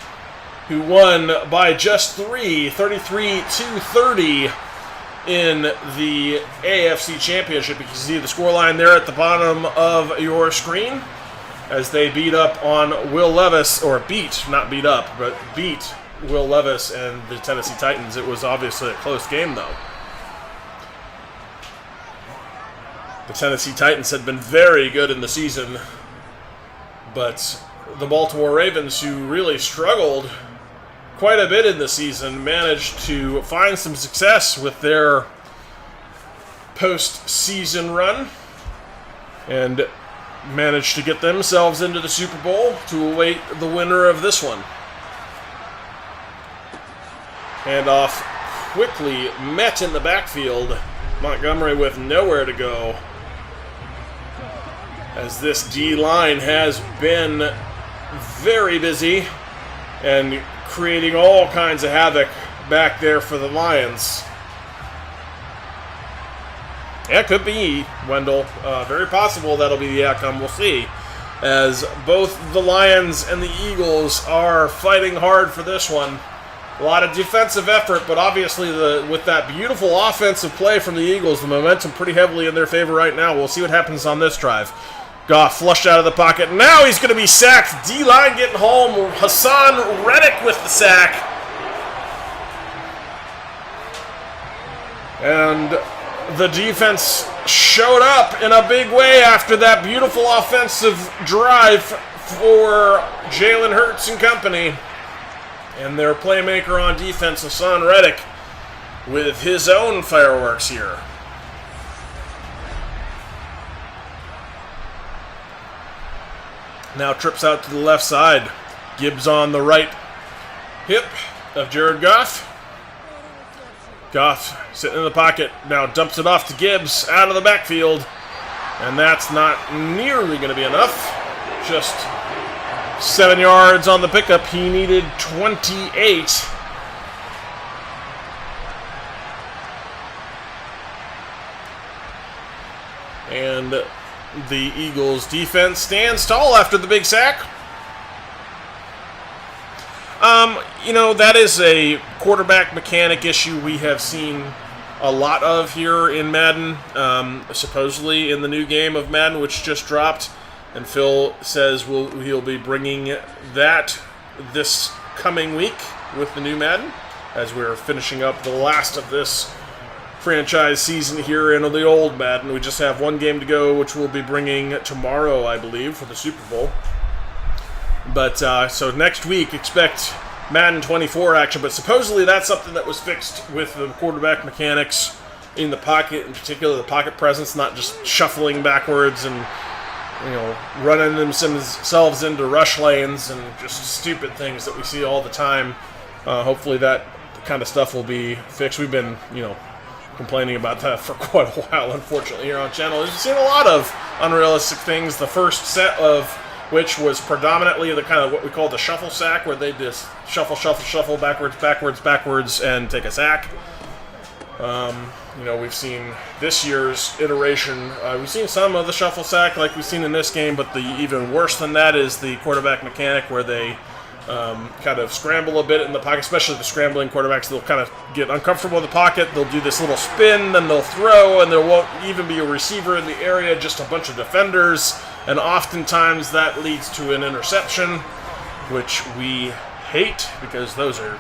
who won by just 3, 33-30 in the AFC Championship. You can see the scoreline there at the bottom of your screen as they beat up on Will Levis, or beat Will Levis and the Tennessee Titans. It was obviously a close game, though. The Tennessee Titans had been very good in the season, but the Baltimore Ravens, who really struggled quite a bit in the season, managed to find some success with their postseason run and managed to get themselves into the Super Bowl to await the winner of this one. Handoff quickly met in the backfield. Montgomery with nowhere to go, as this D-line has been very busy and creating all kinds of havoc back there for the Lions. Yeah, it could be, Wendell. Very possible that'll be the outcome. We'll see, as both the Lions and the Eagles are fighting hard for this one. A lot of defensive effort, but obviously with that beautiful offensive play from the Eagles, the momentum pretty heavily in their favor right now. We'll see what happens on this drive. Goff flushed out of the pocket. Now he's going to be sacked. D-line getting home. Hassan Reddick with the sack. And the defense showed up in a big way after that beautiful offensive drive for Jalen Hurts and company. And their playmaker on defense, Hassan Reddick, with his own fireworks here. Now trips out to the left side. Gibbs on the right hip of Jared Goff. Goff sitting in the pocket, now dumps it off to Gibbs out of the backfield. And that's not nearly going to be enough. Just 7 yards on the pickup. He needed 28. And the Eagles defense stands tall after the big sack. That is a quarterback mechanic issue we have seen a lot of here in Madden, supposedly in the new game of Madden, which just dropped. And Phil says he'll be bringing that this coming week with the new Madden, as we're finishing up the last of this franchise season here in the old Madden. We just have one game to go, which we'll be bringing tomorrow, I believe, for the Super Bowl. But, so next week, expect Madden 24 action, but supposedly that's something that was fixed with the quarterback mechanics in the pocket, in particular the pocket presence, not just shuffling backwards and, running themselves into rush lanes and just stupid things that we see all the time. Hopefully that kind of stuff will be fixed. We've been, complaining about that for quite a while, unfortunately, here on the channel. We've seen a lot of unrealistic things. The first set of which was predominantly the kind of what we call the shuffle sack, where they just shuffle, backwards, and take a sack. We've seen this year's iteration. We've seen some of the shuffle sack like we've seen in this game, but the even worse than that is the quarterback mechanic, where they kind of scramble a bit in the pocket, especially the scrambling quarterbacks. They'll kind of get uncomfortable in the pocket. They'll do this little spin, then they'll throw, and there won't even be a receiver in the area, just a bunch of defenders. And oftentimes that leads to an interception, which we hate because those are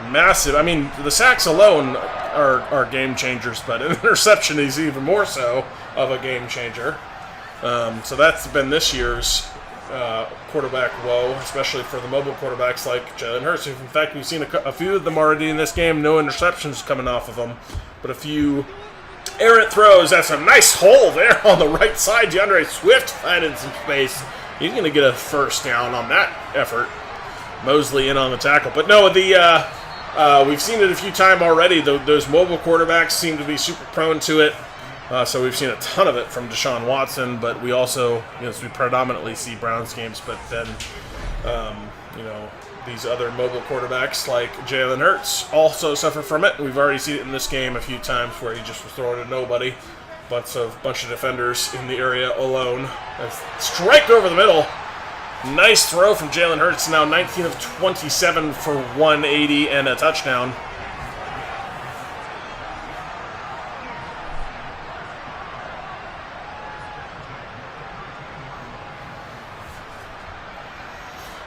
massive. I mean, the sacks alone are game changers, but an interception is even more so of a game changer. So that's been this year's quarterback woe, especially for the mobile quarterbacks like Jalen Hurts. In fact, we've seen a few of them already in this game. No interceptions coming off of them, but a few errant throws. That's a nice hole there on the right side. DeAndre Swift finding some space. He's going to get a first down on that effort. Mosley in on the tackle. But no, we've seen it a few times already. Those mobile quarterbacks seem to be super prone to it. So we've seen a ton of it from Deshaun Watson, but we also, we predominantly see Browns games, but then, these other mobile quarterbacks like Jalen Hurts also suffer from it. We've already seen it in this game a few times where he just was throwing to nobody. Bunch of defenders in the area alone. A strike over the middle. Nice throw from Jalen Hurts. Now 19 of 27 for 180 and a touchdown.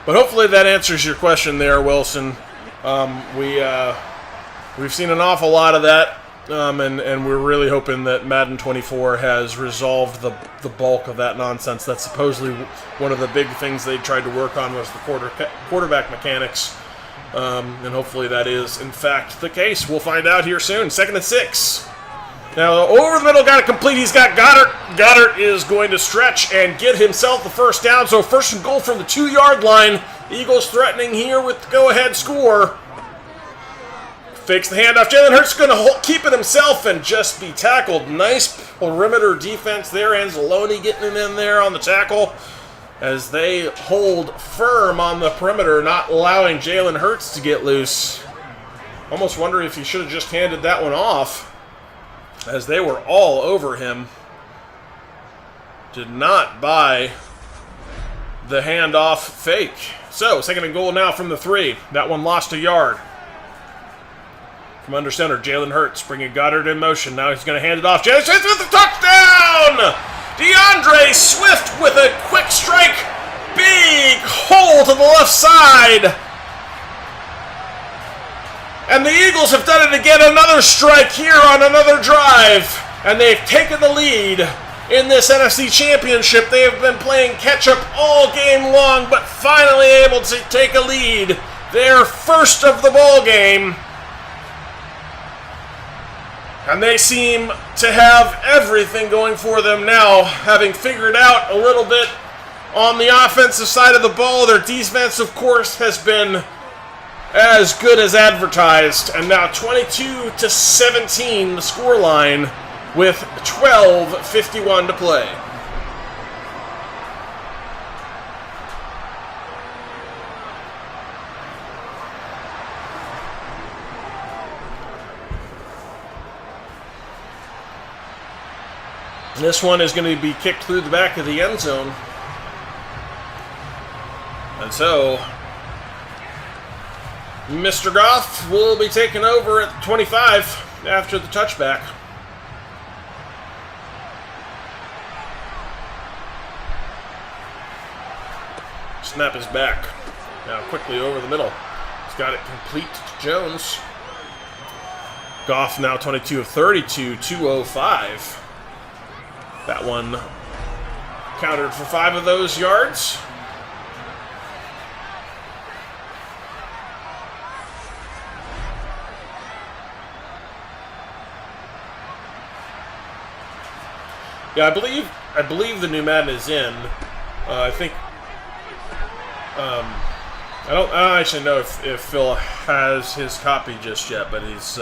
But hopefully that answers your question there, Wilson. We've seen an awful lot of that, and we're really hoping that Madden 24 has resolved the bulk of that nonsense. That's supposedly one of the big things they tried to work on was the quarterback mechanics, and hopefully that is, in fact, the case. We'll find out here soon. 2nd and 6. Now, over the middle, got it complete. He's got Goddard. Goddard is going to stretch and get himself the first down. So, 1st and goal from the 2-yard line. Eagles threatening here with the go-ahead score. Fakes the handoff. Jalen Hurts going to keep it himself and just be tackled. Nice perimeter defense there. Anzalone getting him in there on the tackle as they hold firm on the perimeter, not allowing Jalen Hurts to get loose. Almost wonder if he should have just handed that one off, as they were all over him. Did not buy the handoff fake. So, 2nd and goal now from the 3. That one lost a yard. From under center, Jalen Hurts bringing Goddard in motion. Now he's going to hand it off. Jalen Hurts with the touchdown! DeAndre Swift with a quick strike. Big hole to the left side. And the Eagles have done it again, another strike here on another drive. And they've taken the lead in this NFC Championship. They have been playing catch-up all game long, but finally able to take a lead. Their first of the ball game. And they seem to have everything going for them now, having figured out a little bit on the offensive side of the ball. Their defense, of course, has been as good as advertised, and now 22-17 the scoreline with 12:51 to play. This one is going to be kicked through the back of the end zone. And so, Mr. Goff will be taking over at 25 after the touchback. Snap is back. Now quickly over the middle. He's got it complete to Jones. Goff now 22 of 32, 205. That one counted for 5 of those yards. Yeah, I believe the new Madden is in. I think. I don't actually know if Phil has his copy just yet, but he's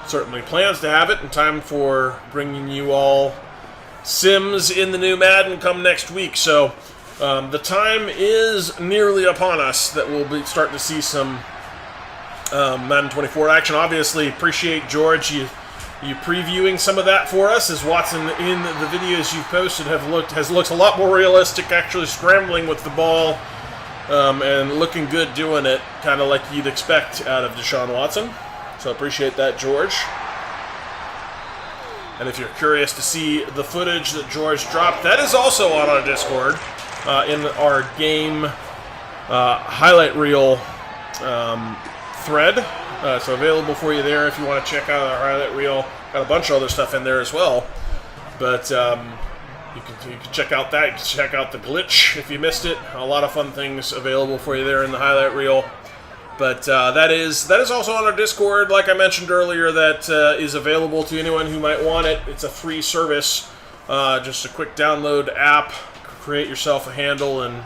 certainly plans to have it in time for bringing you all Sims in the new Madden come next week. So the time is nearly upon us that we'll be starting to see some Madden 24 action. Obviously, appreciate George you previewing some of that for us, as Watson in the videos you've posted has looked a lot more realistic, actually scrambling with the ball and looking good doing it, kind of like you'd expect out of Deshaun Watson. So appreciate that, George. And if you're curious to see the footage that George dropped, that is also on our Discord in our game highlight reel thread. So available for you there if you want to check out our highlight reel. Got a bunch of other stuff in there as well. But you can check out that. You can check out the glitch if you missed it. A lot of fun things available for you there in the highlight reel. But that is also on our Discord, like I mentioned earlier, that is available to anyone who might want it. It's a free service, just a quick download app, create yourself a handle, and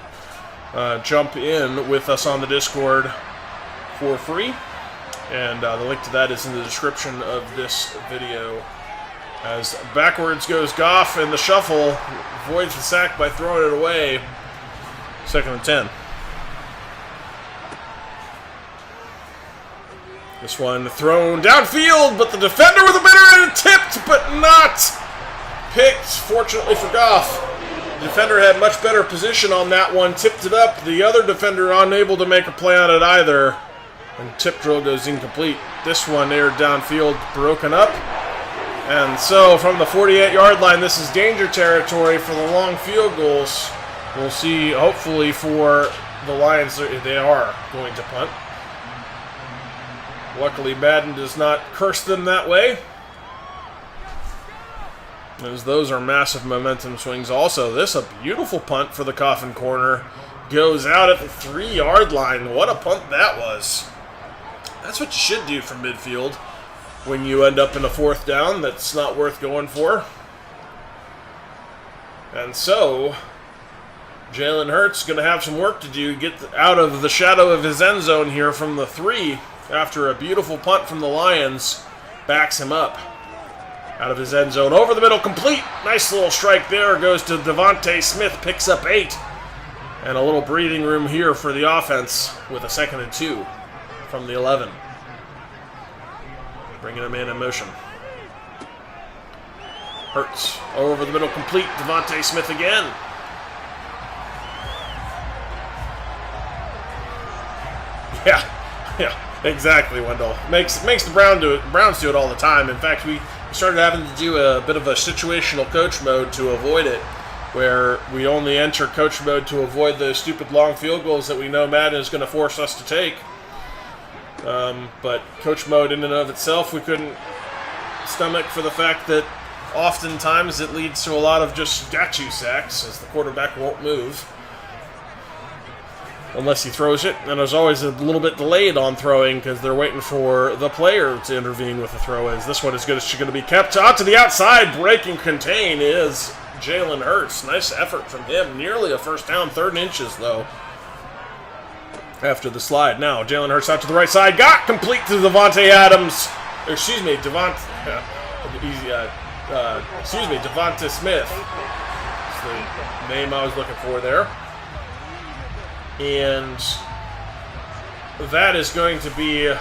jump in with us on the Discord for free. And the link to that is in the description of this video. As backwards goes Goff, and the shuffle avoids the sack by throwing it away. 2nd and 10. This one thrown downfield, but the defender with a better and tipped, but not picked, fortunately for Goff. The defender had much better position on that one, tipped it up. The other defender unable to make a play on it either. And tip drill goes incomplete. This one aired downfield, broken up. And so from the 48-yard line, this is danger territory for the long field goals. We'll see, hopefully, for the Lions, they are going to punt. Luckily, Madden does not curse them that way, as those are massive momentum swings. Also, this a beautiful punt for the Coffin corner. Goes out at the 3-yard line. What a punt that was. That's what you should do from midfield when you end up in a 4th down that's not worth going for. And so, Jalen Hurts going to have some work to do, get out of the shadow of his end zone here from the 3 after a beautiful punt from the Lions backs him up. Out of his end zone, over the middle, complete. Nice little strike there, goes to Devontae Smith, picks up 8. And a little breathing room here for the offense with a 2nd and 2 from the 11. Bringing a man in motion. Hurts over the middle, complete. Devontae Smith again. Yeah, exactly, Wendell. Makes the Browns do it all the time. In fact, we started having to do a bit of a situational coach mode to avoid it, where we only enter coach mode to avoid those stupid long field goals that we know Madden is going to force us to take. But coach mode in and of itself, we couldn't stomach, for the fact that oftentimes it leads to a lot of just statue sacks, as the quarterback won't move unless he throws it. And there's always a little bit delayed on throwing because they're waiting for the player to intervene with the throw. As this one is going to be kept out to the outside. Breaking contain is Jalen Hurts. Nice effort from him. Nearly a 1st down, 3rd and inches, though, after the slide. Now, Jalen Hurts out to the right side. Got complete to Devontae Adams. Excuse me, Devontae Smith. That's the name I was looking for there. And that is going to be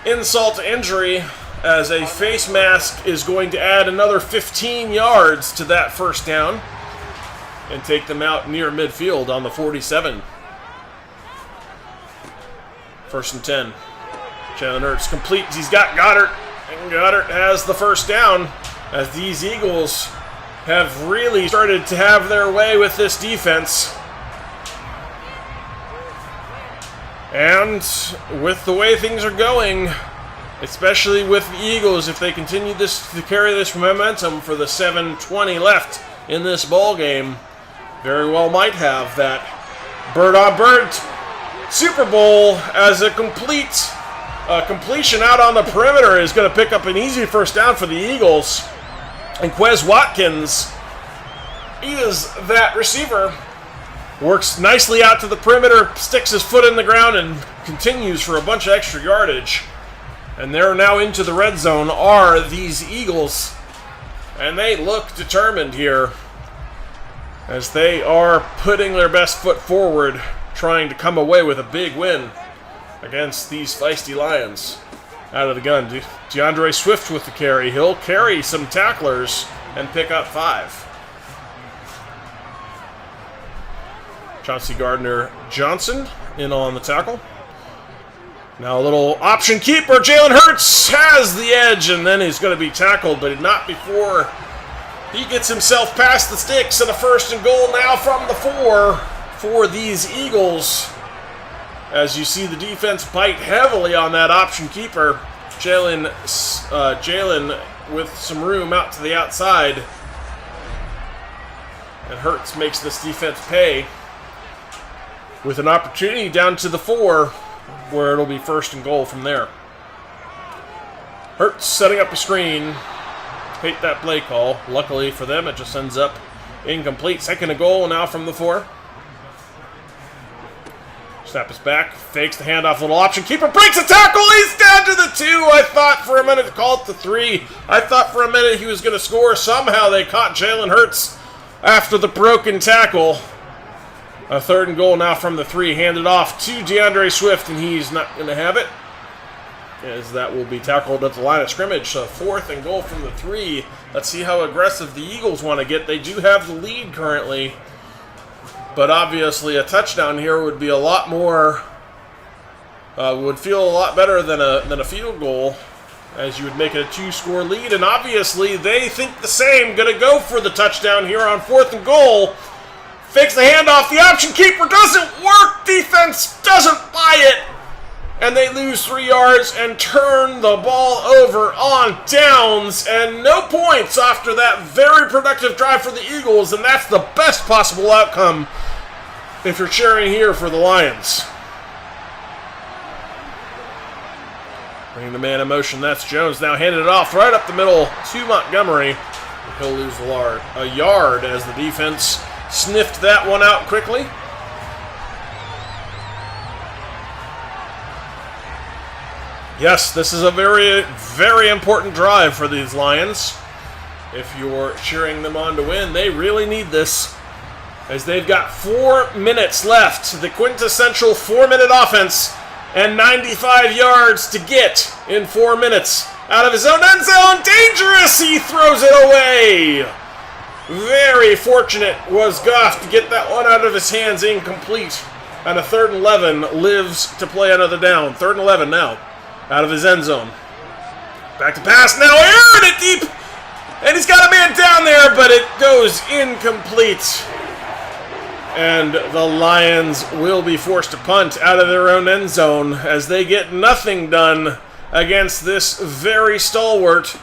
insult to injury as a face mask is going to add another 15 yards to that first down and take them out near midfield on the 47. 1st and 10. Jalen Hurts completes. He's got Goddard, and Goddard has the first down as these Eagles have really started to have their way with this defense. And with the way things are going, especially with the Eagles, if they continue to carry this momentum for the 7:20 left in this ball game, very well might have that bird-on-bird Super Bowl, as a completion out on the perimeter is going to pick up an easy first down for the Eagles. And Quez Watkins is that receiver. Works nicely out to the perimeter, sticks his foot in the ground, and continues for a bunch of extra yardage. And they're now into the red zone, are these Eagles. And they look determined here as they are putting their best foot forward, trying to come away with a big win against these feisty Lions. Out of the gun, DeAndre Swift with the carry. He'll carry some tacklers and pick up 5. Chauncey Gardner-Johnson in on the tackle. Now a little option keeper. Jalen Hurts has the edge, and then he's going to be tackled, but not before he gets himself past the sticks. And a 1st and goal now from the 4 for these Eagles. As you see the defense bite heavily on that option keeper. Jalen with some room out to the outside. And Hurts makes this defense pay with an opportunity down to the 4, where it'll be 1st and goal from there. Hurts setting up a screen. Hate that play call. Luckily for them, it just ends up incomplete. 2nd and goal now from the 4. Snap is back, fakes the handoff, little option keeper, breaks a tackle, he's down to the 2. I thought for a minute to call it the 3. I thought for a minute he was going to score. Somehow they caught Jalen Hurts after the broken tackle. A 3rd and goal now from the 3, handed off to DeAndre Swift, and he's not going to have it, as that will be tackled at the line of scrimmage. So 4th and goal from the 3. Let's see how aggressive the Eagles want to get. They do have the lead currently, but obviously a touchdown here would be a lot more, would feel a lot better than a field goal, as you would make it a 2-score lead. And obviously they think the same. Going to go for the touchdown here on 4th and goal. Fakes the handoff. The option keeper doesn't work. Defense doesn't buy it. And they lose 3 yards and turn the ball over on downs. And no points after that very productive drive for the Eagles. And that's the best possible outcome if you're cheering here for the Lions. Bringing the man in motion. That's Jones. Now handed it off right up the middle to Montgomery. He'll lose a yard as the defense sniffed that one out quickly. Yes, this is a very, very important drive for these Lions. If you're cheering them on to win, they really need this, as they've got 4 minutes left. The quintessential 4-minute offense, and 95 yards to get in 4 minutes. Out of his own end zone, dangerous! He throws it away! Very fortunate was Goff to get that one out of his hands, incomplete. And a 3rd and 11 lives to play another down. 3rd and 11 now, out of his end zone. Back to pass now, airing it deep! And he's got a man down there, but it goes incomplete. And the Lions will be forced to punt out of their own end zone, as they get nothing done against this very stalwart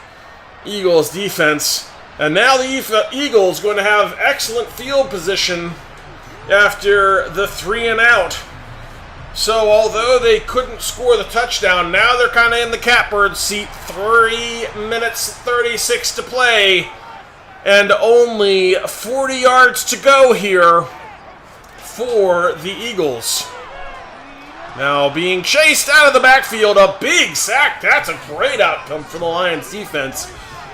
Eagles defense. And now the Eagles going to have excellent field position after the 3 and out. So although they couldn't score the touchdown, now they're kind of in the catbird seat. 3 minutes 36 to play, and only 40 yards to go here for the Eagles. Now being chased out of the backfield, a big sack. That's a great outcome for the Lions defense.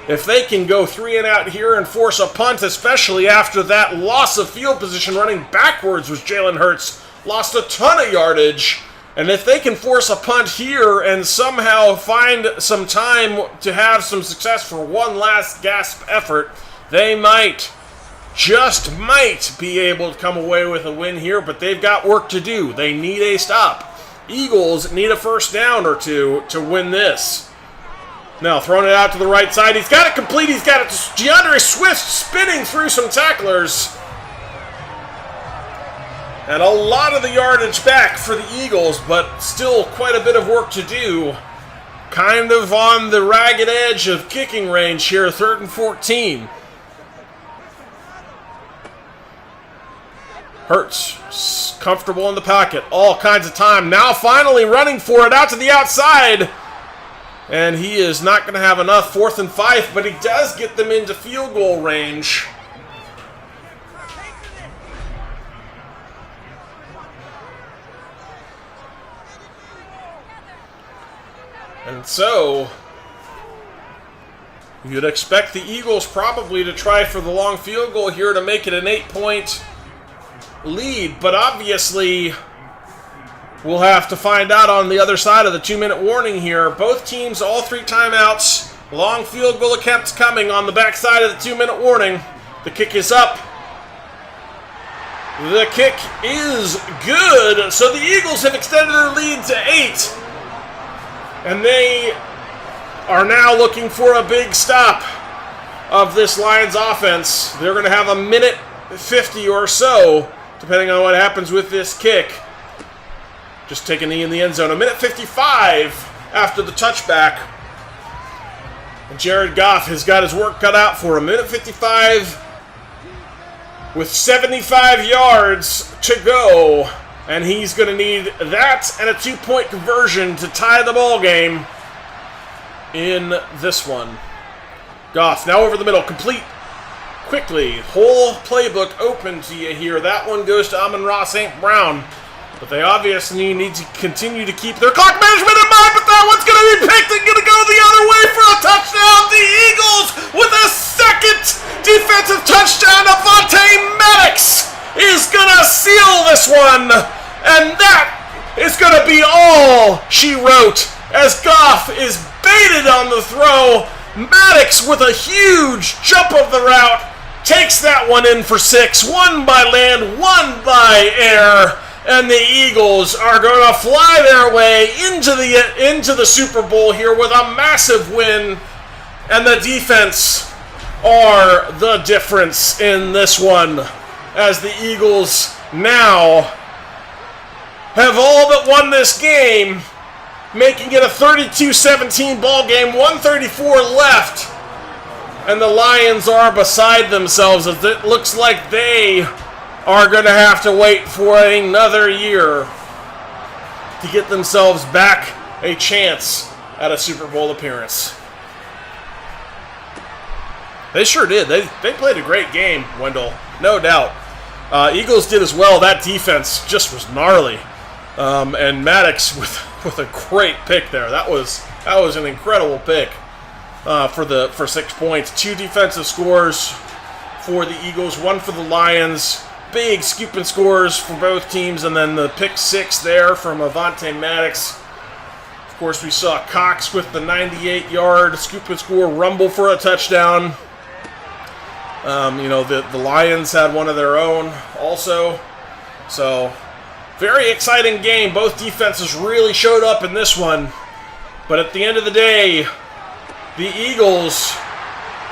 If they can go 3 and out here and force a punt, especially after that loss of field position running backwards, was Jalen Hurts. Lost a ton of yardage And if they can force a punt here and somehow find some time to have some success for one last gasp effort, they might, just might, be able to come away with a win here, but they've got work to do. They need a stop. Eagles need a first down or two to win this. Now, throwing it out to the right side. He's got it complete. He's got it. DeAndre Swift spinning through some tacklers. And a lot of the yardage back for the Eagles, but still quite a bit of work to do. Kind of on the ragged edge of kicking range here, 3rd and 14. Hurts, comfortable in the pocket, all kinds of time. Now finally running for it out to the outside. And he is not going to have enough, 4th and 5, but he does get them into field goal range. And so, you'd expect the Eagles probably to try for the long field goal here to make it an 8-point lead, but obviously we'll have to find out on the other side of the 2-minute warning here. Both teams, all 3 timeouts, long field goal attempts coming on the backside of the 2-minute warning. The kick is up. The kick is good, so the Eagles have extended their lead to 8. And they are now looking for a big stop of this Lions offense. They're going to have a minute 50 or so, depending on what happens with this kick. Just take a knee in the end zone. A minute 55 after the touchback. And Jared Goff has got his work cut out for him. Minute 55 with 75 yards to go. And he's going to need that and a 2-point conversion to tie the ball game in this one. Goff now over the middle, complete quickly. Whole playbook open to you here. That one goes to Amon-Ra St. Brown. But they obviously need to continue to keep their clock management in mind, but that one's going to be picked and going to go the other way for a touchdown. The Eagles with a second defensive touchdown. Avonte Maddox is going to seal this one. And that is going to be all she wrote as Goff is baited on the throw. Maddox with a huge jump of the route takes that one in for 6. 1 by land, 1 by air. And the Eagles are going to fly their way into the Super Bowl here with a massive win. And the defense are the difference in this one, as the Eagles now have all but won this game, making it a 32-17 ball game, 134 left. And the Lions are beside themselves as it looks like they are going to have to wait for another year to get themselves back a chance at a Super Bowl appearance. They sure did. They played a great game, Wendell. No doubt. Eagles did as well. That defense just was gnarly. And Maddox with a great pick there. That was an incredible pick for 6 points. 2 defensive scores for the Eagles, 1 for the Lions. Big scooping scores for both teams, and then the pick 6 there from Avonte Maddox. Of course, we saw Cox with the 98-yard scoop and score rumble for a touchdown. The Lions had one of their own also. So, very exciting game. Both defenses really showed up in this one. But at the end of the day, the Eagles,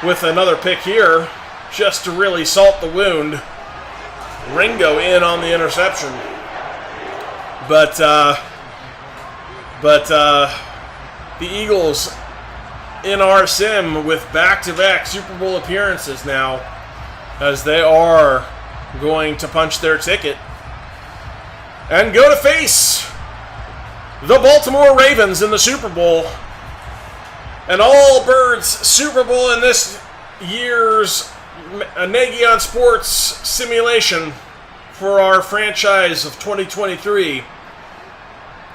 with another pick here, just to really salt the wound. Ringo in on the interception. But the Eagles in our sim with back-to-back Super Bowl appearances now, as they are going to punch their ticket and go to face the Baltimore Ravens in the Super Bowl. An all-birds Super Bowl in this year's Nagy on Sports simulation for our franchise of 2023.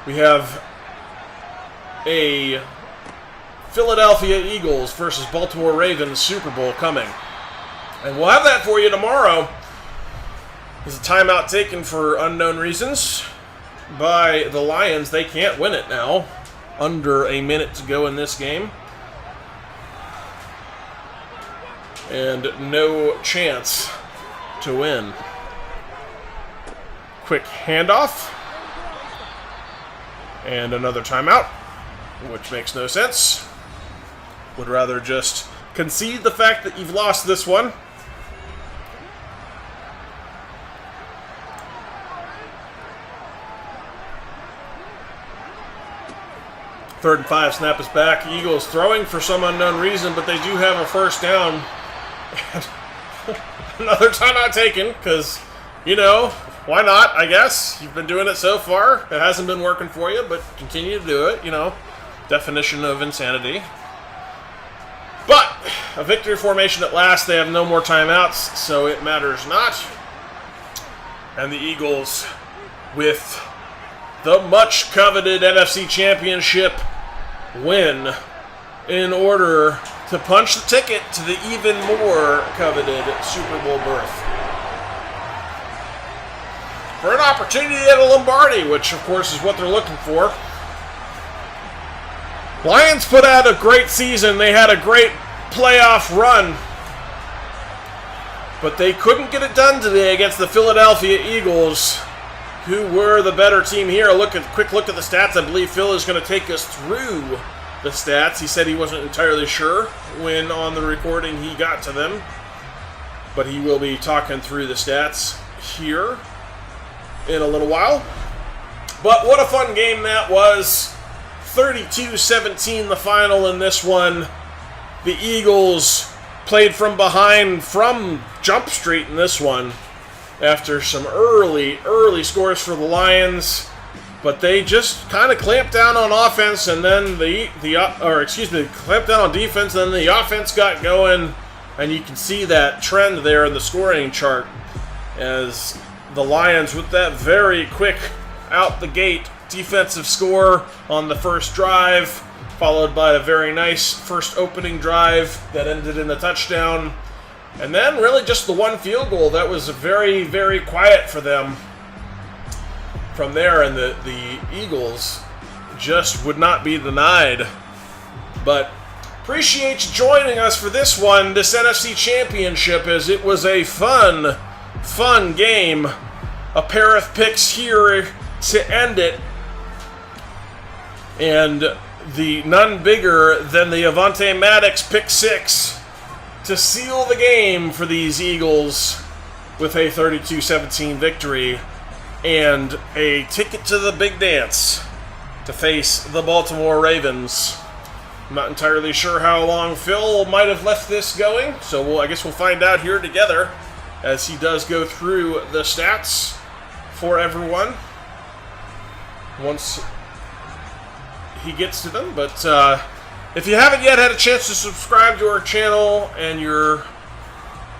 We have a Philadelphia Eagles versus Baltimore Ravens Super Bowl coming. And we'll have that for you tomorrow. There's a timeout taken for unknown reasons. by the Lions. They can't win it now. Under a minute to go in this game. And no chance to win. Quick handoff. And another timeout, which makes no sense. Would rather just concede the fact that you've lost this one. Third and 5, snap is back. Eagles throwing for some unknown reason, but they do have a first down. And another timeout taken, because, you know, why not, I guess? You've been doing it so far. It hasn't been working for you, but continue to do it, you know. Definition of insanity. But a victory formation at last. They have no more timeouts, so it matters not. And the Eagles, with the much coveted NFC Championship win, in order to punch the ticket to the even more coveted Super Bowl berth. For an opportunity at a Lombardi, which of course is what they're looking for. Lions put out a great season. They had a great playoff run. But they couldn't get it done today against the Philadelphia Eagles, who were the better team here. Quick look at the stats. I believe Phil is going to take us through the stats. He said he wasn't entirely sure when on the recording he got to them, but he will be talking through the stats here in a little while. But what a fun game that was. 32-17 the final in this one. The Eagles played from behind from Jump Street in this one, after some early scores for the Lions, but they just kind of clamped down on offense, and then clamped down on defense, and then the offense got going, and you can see that trend there in the scoring chart as the Lions, with that very quick out the gate defensive score on the first drive, followed by a very nice first opening drive that ended in a touchdown. And then really just the one field goal that was very, very quiet for them from there. And the Eagles just would not be denied. But appreciate you joining us for this one, this NFC Championship, as it was a fun game. A pair of picks here to end it. And the none bigger than the Avonte Maddox pick six to seal the game for these Eagles with a 32-17 victory and a ticket to the big dance to face the Baltimore Ravens. I'm not entirely sure how long Phil might have left this going, so I guess we'll find out here together as he does go through the stats for everyone once he gets to them. But if you haven't yet had a chance to subscribe to our channel and you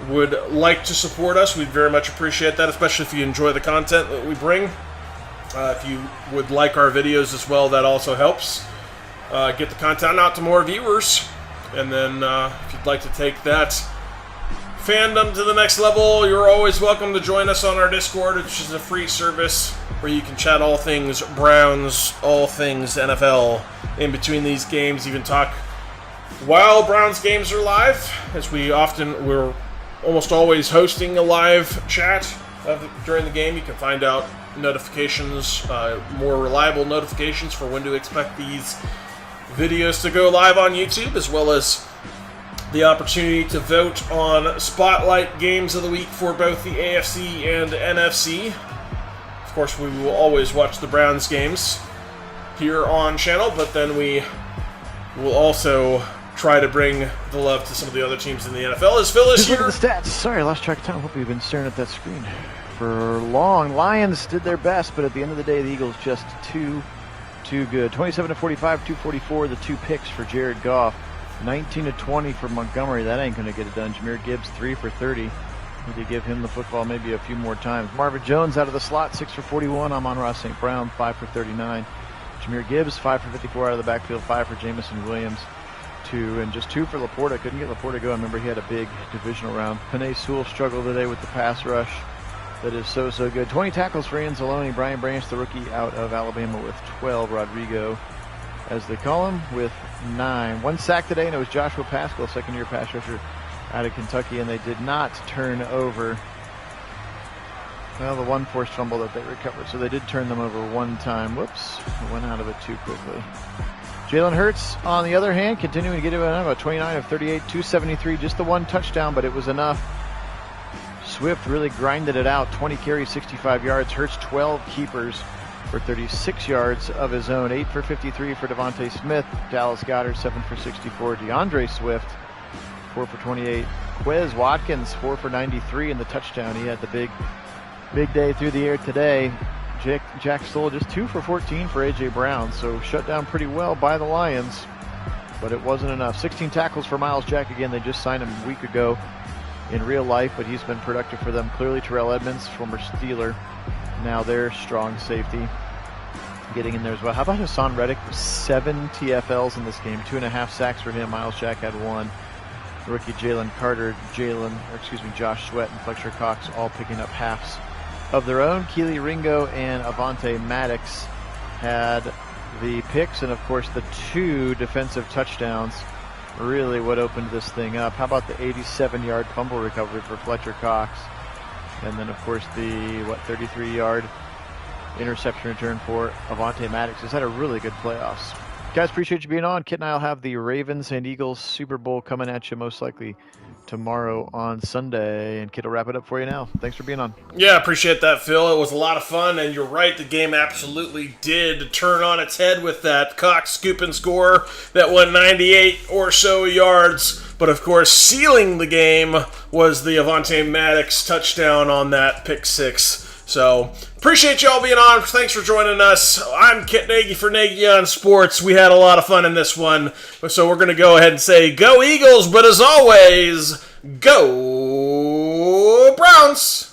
would like to support us, we'd very much appreciate that, especially if you enjoy the content that we bring. If you would like our videos as well, that also helps. Get the content out to more viewers. And then if you'd like to take that fandom to the next level, you're always welcome to join us on our Discord, which is a free service where you can chat all things Browns, all things NFL in between these games, even talk while Browns games are live, as we're almost always hosting a live chat during the game. You can find out notifications, more reliable notifications for when to expect these videos to go live on YouTube, as well as the opportunity to vote on Spotlight Games of the Week for both the AFC and NFC. Of course, we will always watch the Browns games here on channel, but then we will also try to bring the love to some of the other teams in the NFL. As Phil is here. Look at the stats. Sorry, I lost track of time. Hope you've been staring at that screen for long. Lions did their best, but at the end of the day, the Eagles just too good. 27-45, 244, the two picks for Jared Goff. 19-20 for Montgomery. That ain't going to get it done. Jahmyr Gibbs, 3 for 30. Need to give him the football maybe a few more times. Marvin Jones out of the slot, 6 for 41. Amon-Ra St. Brown, 5 for 39. Jahmyr Gibbs, 5 for 54 out of the backfield, 5 for Jameson Williams, 2, and just 2 for Laporta. Couldn't get Laporta going. I remember he had a big divisional round. Penei Sewell struggled today with the pass rush. that is so good. 20 tackles for Anzalone. Brian Branch, the rookie out of Alabama, with 12. Rodrigo, as they call him, with 9. 1 sack today, and it was Joshua Pascal, second-year pass rusher out of Kentucky, and they did not turn over, well, the one forced fumble that they recovered. So they did turn them over 1 time. Whoops, went out of it too quickly. Jalen Hurts, on the other hand, continuing to get it about 29 of 38, 273, just the 1 touchdown, but it was enough. Swift really grinded it out, 20 carries, 65 yards. Hurts 12 keepers for 36 yards of his own, 8 for 53 for Devontae Smith. Dallas Goedert, 7 for 64. DeAndre Swift, 4 for 28. Quez Watkins, 4 for 93 in the touchdown. He had the big day through the air today. Jack Stoll just 2 for 14 for A.J. Brown, so shut down pretty well by the Lions, but it wasn't enough. 16 tackles for Miles Jack. Again, they just signed him a week ago in real life, but he's been productive for them. Clearly, Terrell Edmonds, former Steeler, now their strong safety, getting in there as well. How about Hassan Reddick? 7 TFLs in this game, 2.5 sacks for him. Miles Jack had 1. Rookie Jalen Carter, Josh Sweat, and Fletcher Cox all picking up halves of their own. Keely Ringo and Avonte Maddox had the picks, and of course the 2 defensive touchdowns, really what opened this thing up. How about the 87-yard fumble recovery for Fletcher Cox? And then, of course, the 33-yard interception return for Avonte Maddox. Has had a really good playoffs. Guys, appreciate you being on. Kit and I will have the Ravens and Eagles Super Bowl coming at you most likely tomorrow on Sunday, and Kit will wrap it up for you now. Thanks for being on. Yeah, appreciate that, Phil. It was a lot of fun, and you're right, the game absolutely did turn on its head with that Cox scoop and score that went 98 or so yards. But, of course, sealing the game was the Avonte Maddox touchdown on that pick 6. So, appreciate y'all being on. Thanks for joining us. I'm Kit Nagy for Nagy on Sports. We had a lot of fun in this one. So, we're going to go ahead and say, go Eagles, but as always, go Browns!